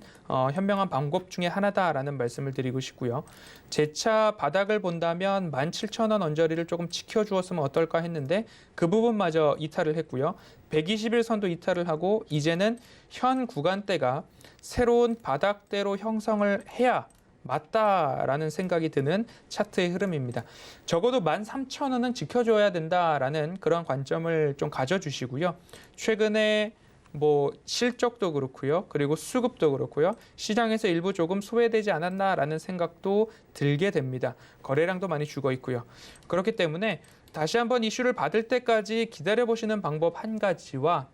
현명한 방법 중에 하나다라는 말씀을 드리고 싶고요. 재차 바닥을 본다면 17,000원 언저리를 조금 지켜주었으면 어떨까 했는데 그 부분마저 이탈을 했고요. 120일 선도 이탈을 하고 이제는 현 구간대가 새로운 바닥대로 형성을 해야 맞다라는 생각이 드는 차트의 흐름입니다. 적어도 13,000원은 지켜줘야 된다라는 그런 관점을 좀 가져주시고요. 최근에 실적도 그렇고요. 그리고 수급도 그렇고요. 시장에서 일부 조금 소외되지 않았나라는 생각도 들게 됩니다. 거래량도 많이 죽어 있고요. 그렇기 때문에 다시 한번 이슈를 받을 때까지 기다려보시는 방법 한 가지와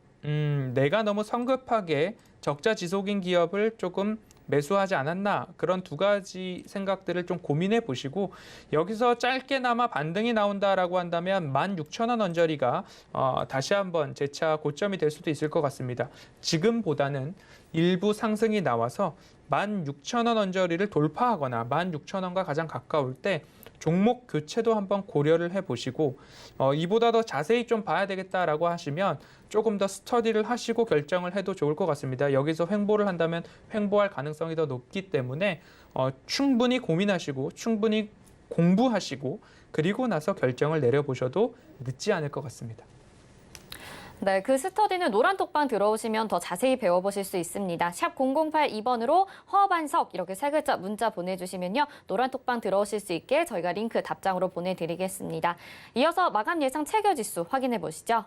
내가 너무 성급하게 적자 지속인 기업을 조금 매수하지 않았나, 그런 두 가지 생각들을 좀 고민해 보시고, 여기서 짧게나마 반등이 나온다라고 한다면 16,000원 언저리가 다시 한번 재차 고점이 될 수도 있을 것 같습니다. 지금보다는 일부 상승이 나와서 16,000원 언저리를 돌파하거나 16,000원과 가장 가까울 때 종목 교체도 한번 고려를 해보시고, 이보다 더 자세히 좀 봐야 되겠다라고 하시면 조금 더 스터디를 하시고 결정을 해도 좋을 것 같습니다. 여기서 횡보를 한다면 횡보할 가능성이 더 높기 때문에 충분히 고민하시고 충분히 공부하시고 그리고 나서 결정을 내려보셔도 늦지 않을 것 같습니다. 네, 그 스터디는 노란톡방 들어오시면 더 자세히 배워보실 수 있습니다. 샵 0082번으로 허반석 이렇게 세 글자 문자 보내주시면요. 노란톡방 들어오실 수 있게 저희가 링크 답장으로 보내드리겠습니다. 이어서 마감 예상 체결지수 확인해 보시죠.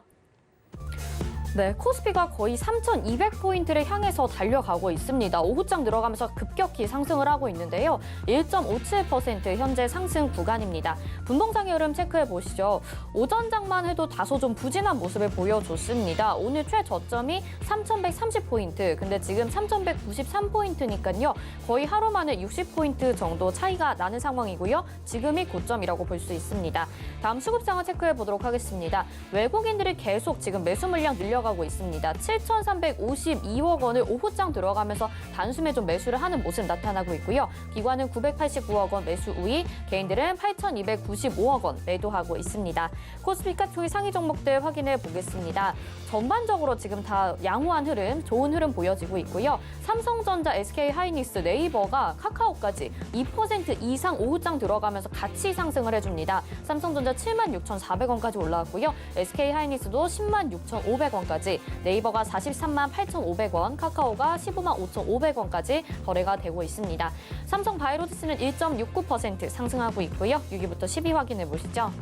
네, 코스피가 거의 3,200포인트를 향해서 달려가고 있습니다. 오후장 들어가면서 급격히 상승을 하고 있는데요. 1.57% 현재 상승 구간입니다. 분봉상의 흐름 체크해 보시죠. 오전장만 해도 다소 좀 부진한 모습을 보여줬습니다. 오늘 최저점이 3,130포인트, 근데 지금 3,193포인트니까요. 거의 하루 만에 60포인트 정도 차이가 나는 상황이고요. 지금이 고점이라고 볼 수 있습니다. 다음 수급상을 체크해 보도록 하겠습니다. 외국인들이 계속 지금 매수 물량 늘려가고 있습니다. 7,352억 원을 오후장 들어가면서 단숨에 좀 매수를 하는 모습 나타나고 있고요. 기관은 989억 원 매수 우위, 개인들은 8,295억 원 매도하고 있습니다. 코스피 가총의 상위 종목들 확인해 보겠습니다. 전반적으로 지금 다 양호한 흐름, 좋은 흐름 보여지고 있고요. 삼성전자, SK하이닉스, 네이버가 카카오까지 2% 이상 오후장 들어가면서 같이 상승을 해줍니다. 삼성전자 76,400원까지 올라왔고요. SK하이닉스도 106,500원까지, 네이버가 438,500원, 카카오가 155,500원까지 거래가 되고 있습니다. 삼성바이오로직스는 1.69% 상승하고 있고요. 6위부터 10위 확인해 보시죠.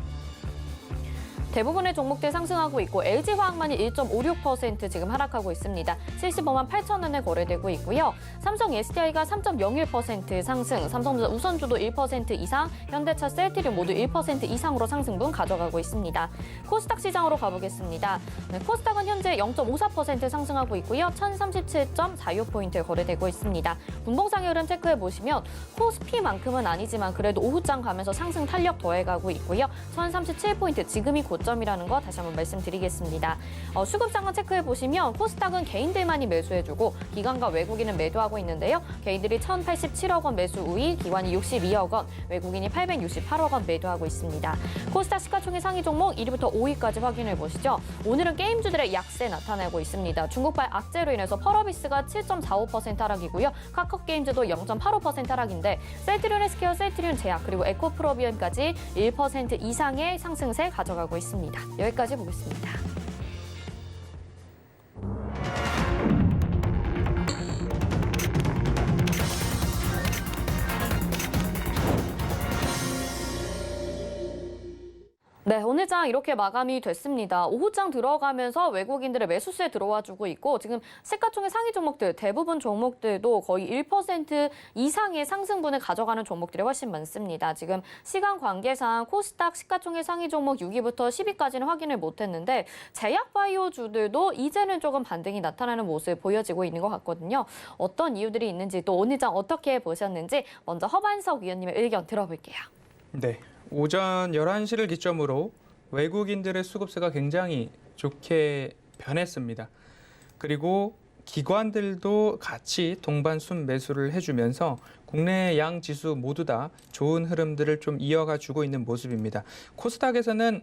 대부분의 종목들 상승하고 있고 LG화학만이 1.56% 지금 하락하고 있습니다. 75만 8천 원에 거래되고 있고요. 삼성 SDI가 3.01% 상승, 삼성전자 우선주도 1% 이상, 현대차, 셀트리온 모두 1% 이상으로 상승분 가져가고 있습니다. 코스닥 시장으로 가보겠습니다. 네, 코스닥은 현재 0.54% 상승하고 있고요. 1037.46포인트에 거래되고 있습니다. 분봉상의 흐름 체크해 보시면 코스피만큼은 아니지만 그래도 오후장 가면서 상승 탄력 더해가고 있고요. 1037포인트 지금이 고점이라는 거 다시 한번 말씀드리겠습니다. 수급상을 체크해 보시면 코스닥은 개인들만이 매수해주고 기관과 외국인은 매도하고 있는데요. 개인들이 1,087억 원 매수 우위, 기관이 62억 원, 외국인이 868억 원 매도하고 있습니다. 코스닥 시가총액 상위 종목 1위부터 5위까지 확인해 보시죠. 오늘은 게임주들의 약세 나타내고 있습니다. 중국발 악재로 인해서 펄어비스가 7.45% 하락이고요. 카카오게임즈도 0.85% 하락인데 셀트리온 헬스케어, 셀트리온 제약, 그리고 에코프로비언까지 1% 이상의 상승세 가져가고 있습니다. 여기까지 보겠습니다. 네, 네, 오늘 장 이렇게 마감이 됐습니다. 오후장 들어가면서 외국인들의 매수세 들어와주고 있고 지금 시가총액 상위 종목들 대부분 종목들도 거의 1% 이상의 상승분을 가져가는 종목들이 훨씬 많습니다. 지금 시간 관계상 코스닥 시가총액 상위 종목 6위부터 10위까지는 확인을 못했는데 제약바이오주들도 이제는 조금 반등이 나타나는 모습 보여지고 있는 것 같거든요. 어떤 이유들이 있는지 또 오늘 장 어떻게 보셨는지 먼저 허반석 위원님의 의견 들어볼게요. 네, 오전 11시를 기점으로 외국인들의 수급세가 굉장히 좋게 변했습니다. 그리고 기관들도 같이 동반 순매수를 해주면서 국내 양 지수 모두 다 좋은 흐름들을 좀 이어가 주고 있는 모습입니다. 코스닥에서는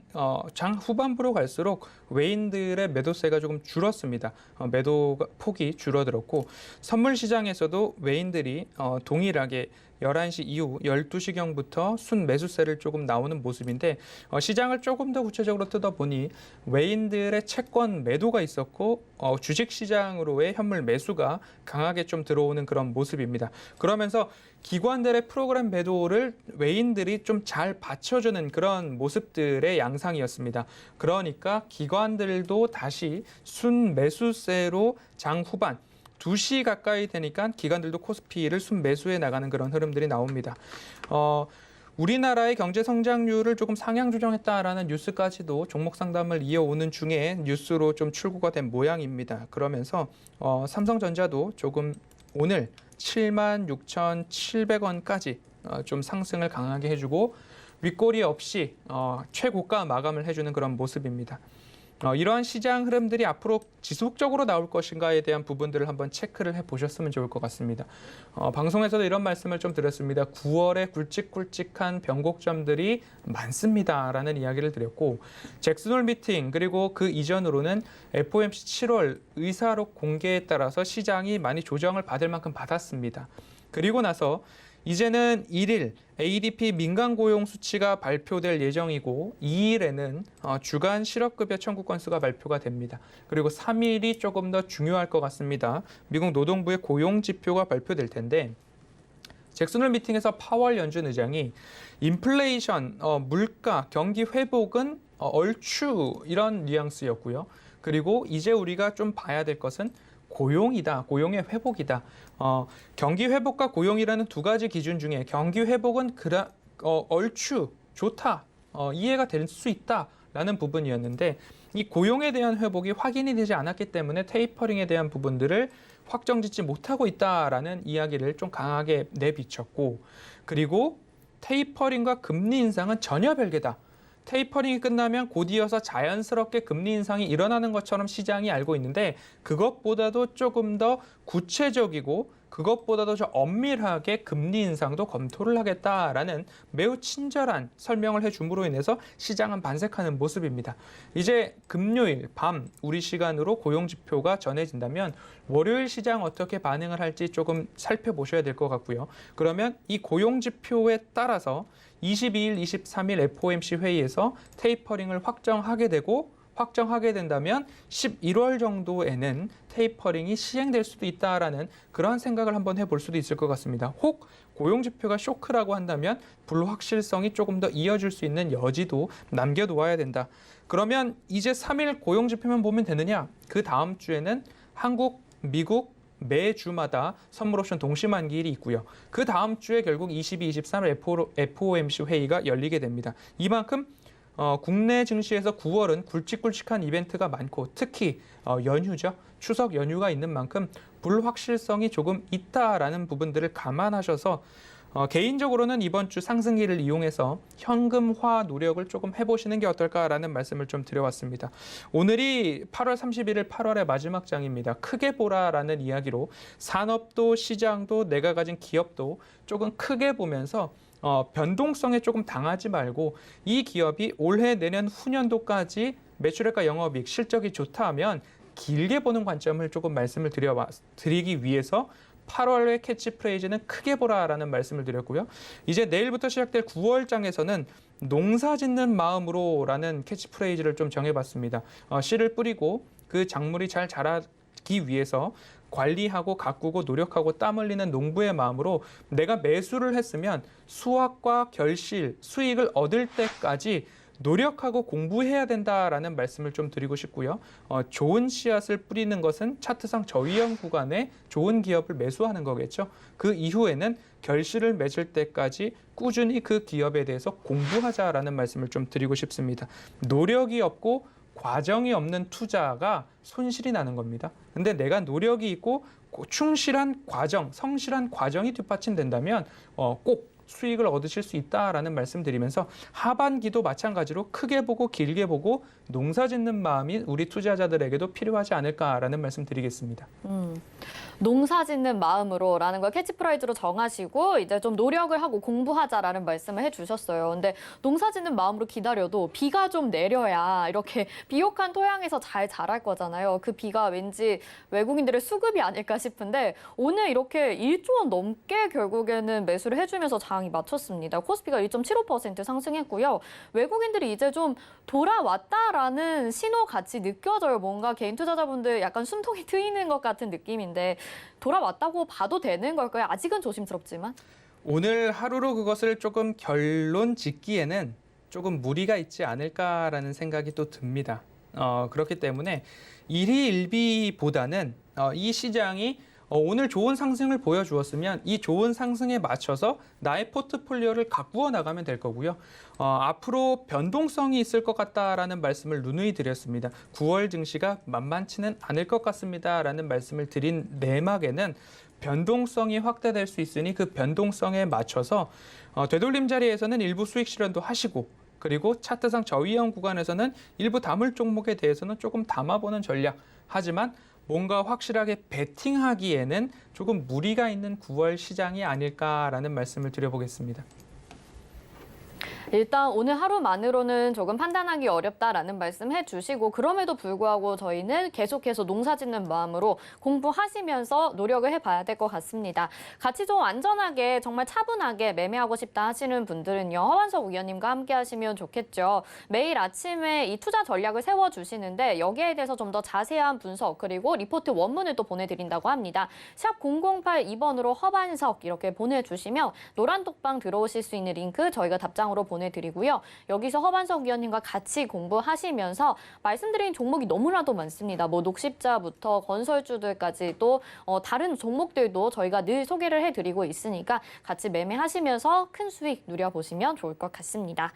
장 후반부로 갈수록 외인들의 매도세가 조금 줄었습니다. 매도 폭이 줄어들었고 선물 시장에서도 외인들이 동일하게 11시 이후 12시경부터 순매수세를 조금 나오는 모습인데 시장을 조금 더 구체적으로 뜯어보니 외인들의 채권 매도가 있었고 주식시장으로의 현물 매수가 강하게 좀 들어오는 그런 모습입니다. 그러면서 기관들의 프로그램 매도를 외인들이 좀 잘 받쳐주는 그런 모습들의 양상이었습니다. 그러니까 기관들도 다시 순매수세로 장 후반 2시 가까이 되니까 기관들도 코스피를 순매수해 나가는 그런 흐름들이 나옵니다. 우리나라의 경제 성장률을 조금 상향 조정했다라는 뉴스까지도 종목 상담을 이어오는 중에 뉴스로 좀 출고가 된 모양입니다. 그러면서 삼성전자도 조금 오늘 76,700원까지 좀 상승을 강하게 해주고 윗꼬리 없이 최고가 마감을 해주는 그런 모습입니다. 이러한 시장 흐름들이 앞으로 지속적으로 나올 것인가에 대한 부분들을 한번 체크를 해보셨으면 좋을 것 같습니다. 방송에서도 이런 말씀을 좀 드렸습니다. 9월에 굵직굵직한 변곡점들이 많습니다라는 이야기를 드렸고 잭슨홀 미팅 그리고 그 이전으로는 FOMC 7월 의사록 공개에 따라서 시장이 많이 조정을 받을 만큼 받았습니다. 그리고 나서 이제는 1일 ADP 민간 고용 수치가 발표될 예정이고 2일에는 주간 실업급여 청구 건수가 발표가 됩니다. 그리고 3일이 조금 더 중요할 것 같습니다. 미국 노동부의 고용 지표가 발표될 텐데 잭슨홀 미팅에서 파월 연준 의장이 인플레이션, 물가, 경기 회복은 얼추 이런 뉘앙스였고요. 그리고 이제 우리가 좀 봐야 될 것은 고용이다. 고용의 회복이다. 경기 회복과 고용이라는 두 가지 기준 중에 경기 회복은 얼추 좋다. 이해가 될 수 있다라는 부분이었는데 이 고용에 대한 회복이 확인이 되지 않았기 때문에 테이퍼링에 대한 부분들을 확정짓지 못하고 있다라는 이야기를 좀 강하게 내비쳤고 그리고 테이퍼링과 금리 인상은 전혀 별개다. 테이퍼링이 끝나면 곧이어서 자연스럽게 금리 인상이 일어나는 것처럼 시장이 알고 있는데 그것보다도 조금 더 구체적이고 그것보다도 좀 엄밀하게 금리 인상도 검토를 하겠다라는 매우 친절한 설명을 해줌으로 인해서 시장은 반색하는 모습입니다. 이제 금요일 밤 우리 시간으로 고용지표가 전해진다면 월요일 시장 어떻게 반응을 할지 조금 살펴보셔야 될 것 같고요. 그러면 이 고용지표에 따라서 22일, 23일 FOMC 회의에서 테이퍼링을 확정하게 된다면 11월 정도에는 테이퍼링이 시행될 수도 있다라는 그런 생각을 한번 해볼 수도 있을 것 같습니다. 혹 고용지표가 쇼크라고 한다면 불확실성이 조금 더 이어질 수 있는 여지도 남겨놓아야 된다. 그러면 이제 3일 고용지표만 보면 되느냐? 그 다음 주에는 한국, 미국, 매주마다 선물옵션 동시만기일이 있고요. 그 다음 주에 결국 22, 23일 FOMC 회의가 열리게 됩니다. 이만큼 국내 증시에서 9월은 굵직굵직한 이벤트가 많고 특히 연휴죠. 추석 연휴가 있는 만큼 불확실성이 조금 있다라는 부분들을 감안하셔서 개인적으로는 이번 주 상승기를 이용해서 현금화 노력을 조금 해보시는 게 어떨까라는 말씀을 좀 드려왔습니다. 오늘이 8월 31일 8월의 마지막 장입니다. 크게 보라라는 이야기로 산업도 시장도 내가 가진 기업도 조금 크게 보면서 변동성에 조금 당하지 말고 이 기업이 올해 내년 후년도까지 매출액과 영업이익 실적이 좋다 하면 길게 보는 관점을 조금 말씀을 드리기 위해서 8월의 캐치프레이즈는 크게 보라라는 말씀을 드렸고요. 이제 내일부터 시작될 9월장에서는 농사 짓는 마음으로라는 캐치프레이즈를 좀 정해봤습니다. 씨를 뿌리고 그 작물이 잘 자라기 위해서 관리하고 가꾸고 노력하고 땀 흘리는 농부의 마음으로 내가 매수를 했으면 수확과 결실, 수익을 얻을 때까지 노력하고 공부해야 된다라는 말씀을 좀 드리고 싶고요. 좋은 씨앗을 뿌리는 것은 차트상 저위험 구간에 좋은 기업을 매수하는 거겠죠. 그 이후에는 결실을 맺을 때까지 꾸준히 그 기업에 대해서 공부하자라는 말씀을 좀 드리고 싶습니다. 노력이 없고 과정이 없는 투자가 손실이 나는 겁니다. 근데 내가 노력이 있고 충실한 과정, 성실한 과정이 뒷받침된다면 꼭 수익을 얻으실 수 있다라는 말씀드리면서 하반기도 마찬가지로 크게 보고 길게 보고 농사 짓는 마음이 우리 투자자들에게도 필요하지 않을까라는 말씀 드리겠습니다. 농사 짓는 마음으로라는 걸 캐치프라이즈로 정하시고 이제 좀 노력을 하고 공부하자라는 말씀을 해주셨어요. 근데 농사 짓는 마음으로 기다려도 비가 좀 내려야 이렇게 비옥한 토양에서 잘 자랄 거잖아요. 그 비가 왠지 외국인들의 수급이 아닐까 싶은데 오늘 이렇게 1조 원 넘게 결국에는 매수를 해주면서 장이 맞췄습니다. 코스피가 1.75% 상승했고요. 외국인들이 이제 좀 돌아왔다라는 신호 같이 느껴져요. 뭔가 개인 투자자분들 약간 숨통이 트이는 것 같은 느낌인데 돌아왔다고 봐도 되는 걸까요? 아직은 조심스럽지만. 오늘 하루로 그것을 조금 결론 짓기에는 조금 무리가 있지 않을까라는 생각이 또 듭니다. 그렇기 때문에 일희일비보다는 이 시장이 오늘 좋은 상승을 보여주었으면 이 좋은 상승에 맞춰서 나의 포트폴리오를 가꾸어 나가면 될 거고요. 앞으로 변동성이 있을 것 같다라는 말씀을 누누이 드렸습니다. 9월 증시가 만만치는 않을 것 같습니다라는 말씀을 드린 내막에는 변동성이 확대될 수 있으니 그 변동성에 맞춰서 되돌림 자리에서는 일부 수익 실현도 하시고 그리고 차트상 저위험 구간에서는 일부 다물 종목에 대해서는 조금 담아보는 전략. 하지만 뭔가 확실하게 베팅하기에는 조금 무리가 있는 9월 시장이 아닐까라는 말씀을 드려보겠습니다. 일단 오늘 하루만으로는 조금 판단하기 어렵다라는 말씀 해주시고 그럼에도 불구하고 저희는 계속해서 농사 짓는 마음으로 공부하시면서 노력을 해봐야 될 것 같습니다. 같이 좀 안전하게 정말 차분하게 매매하고 싶다 하시는 분들은요. 허완석 위원님과 함께 하시면 좋겠죠. 매일 아침에 이 투자 전략을 세워주시는데 여기에 대해서 좀 더 자세한 분석 그리고 리포트 원문을 또 보내드린다고 합니다. 샵 0082번으로 허반석 이렇게 보내주시면 노란톡방 들어오실 수 있는 링크 저희가 답장으로 보내드리고요. 여기서 허반석 위원님과 같이 공부하시면서 말씀드린 종목이 너무나도 많습니다. 뭐 녹십자부터 건설주들까지 또 다른 종목들도 저희가 늘 소개를 해드리고 있으니까 같이 매매하시면서 큰 수익 누려보시면 좋을 것 같습니다.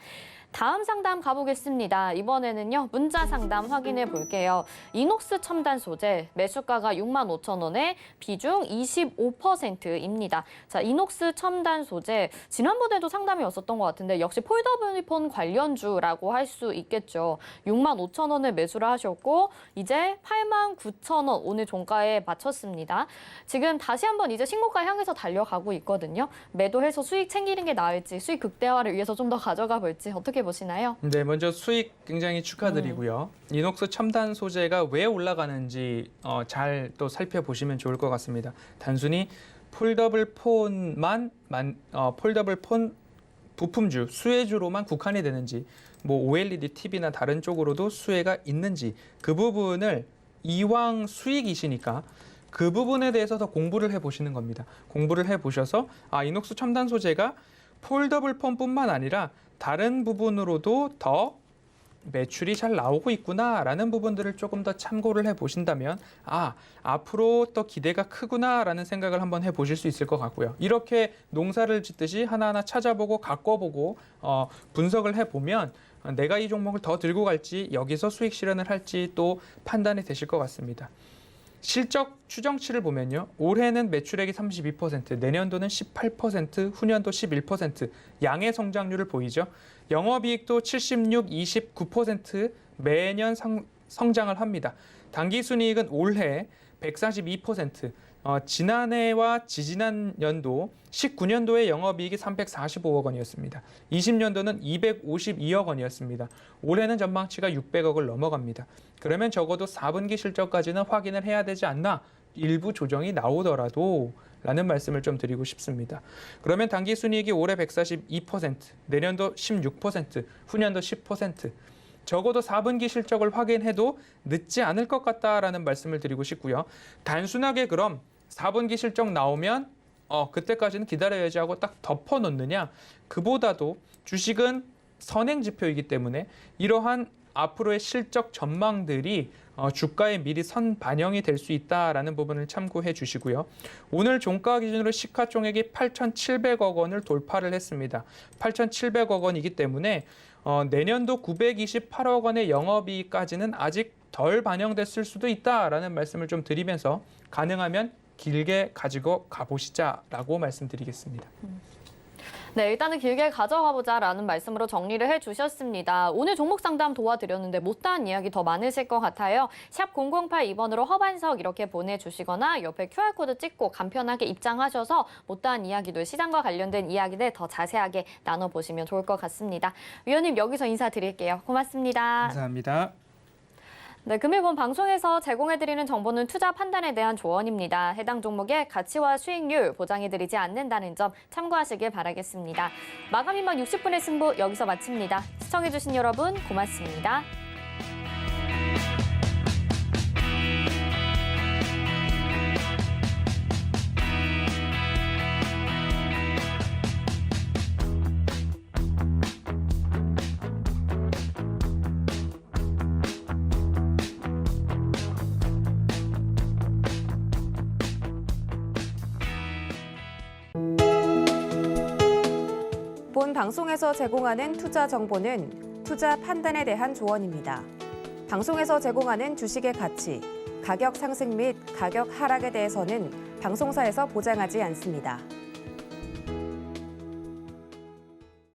다음 상담 가보겠습니다. 이번에는요. 문자 상담 확인해 볼게요. 이녹스 첨단 소재 매수가가 65,000원에 비중 25%입니다. 자, 이녹스 첨단 소재 지난번에도 상담이 왔었던 것 같은데 역시 폴더블폰 관련주라고 할 수 있겠죠. 65,000원을 매수를 하셨고 이제 89,000원 오늘 종가에 마쳤습니다. 지금 다시 한번 이제 신고가 향해서 달려가고 있거든요. 매도해서 수익 챙기는 게 나을지 수익 극대화를 위해서 좀 더 가져가 볼지 어떻게 보시나요? 네, 먼저 수익 굉장히 축하드리고요. 이녹스 첨단 소재가 왜 올라가는지 잘 또 살펴보시면 좋을 것 같습니다. 단순히 폴더블 폰 부품주, 수혜주로만 국한이 되는지, 뭐 OLED TV나 다른 쪽으로도 수혜가 있는지 그 부분을 이왕 수익이시니까 그 부분에 대해서 더 공부를 해보시는 겁니다. 공부를 해보셔서 이녹스 첨단 소재가 폴더블 폰뿐만 아니라 다른 부분으로도 더 매출이 잘 나오고 있구나라는 부분들을 조금 더 참고를 해보신다면 앞으로 또 기대가 크구나라는 생각을 한번 해보실 수 있을 것 같고요. 이렇게 농사를 짓듯이 하나하나 찾아보고 가꿔보고 분석을 해보면 내가 이 종목을 더 들고 갈지 여기서 수익 실현을 할지 또 판단이 되실 것 같습니다. 실적 추정치를 보면요. 올해는 매출액이 32%, 내년도는 18%, 후년도 11%, 양의 성장률을 보이죠. 영업이익도 76, 29% 매년 성장을 합니다. 당기순이익은 올해 142%, 지난해와 지지난 연도 19년도에 영업이익이 345억 원이었습니다. 20년도는 252억 원이었습니다. 올해는 전망치가 600억을 넘어갑니다. 그러면 적어도 4분기 실적까지는 확인을 해야 되지 않나? 일부 조정이 나오더라도 라는 말씀을 좀 드리고 싶습니다. 그러면 당기순이익이 올해 142%, 내년도 16%, 후년도 10%, 적어도 4분기 실적을 확인해도 늦지 않을 것 같다라는 말씀을 드리고 싶고요. 단순하게 그럼 4분기 실적 나오면 그때까지는 기다려야지 하고 딱 덮어놓느냐? 그보다도 주식은 선행 지표이기 때문에 이러한 앞으로의 실적 전망들이 주가에 미리 선반영이 될 수 있다라는 부분을 참고해 주시고요. 오늘 종가 기준으로 시가총액이 8,700억 원을 돌파를 했습니다. 8,700억 원이기 때문에 내년도 928억 원의 영업이익까지는 아직 덜 반영됐을 수도 있다라는 말씀을 좀 드리면서 가능하면 길게 가지고 가보시자라고 말씀드리겠습니다. 네, 일단은 길게 가져가 보자라는 말씀으로 정리를 해주셨습니다. 오늘 종목 상담 도와드렸는데 못다한 이야기 더 많으실 것 같아요. 샵 0082번으로 허반석 이렇게 보내주시거나 옆에 QR코드 찍고 간편하게 입장하셔서 못다한 이야기도 시장과 관련된 이야기들 더 자세하게 나눠보시면 좋을 것 같습니다. 위원님 여기서 인사드릴게요. 고맙습니다. 감사합니다. 네, 금일본 방송에서 제공해드리는 정보는 투자 판단에 대한 조언입니다. 해당 종목의 가치와 수익률 보장해드리지 않는다는 점 참고하시길 바라겠습니다. 마감이만 60분의 승부 여기서 마칩니다. 시청해주신 여러분 고맙습니다. 본 방송에서 제공하는 투자 정보는 투자 판단에 대한 조언입니다. 방송에서 제공하는 주식의 가치, 가격 상승 및 가격 하락에 대해서는 방송사에서 보장하지 않습니다.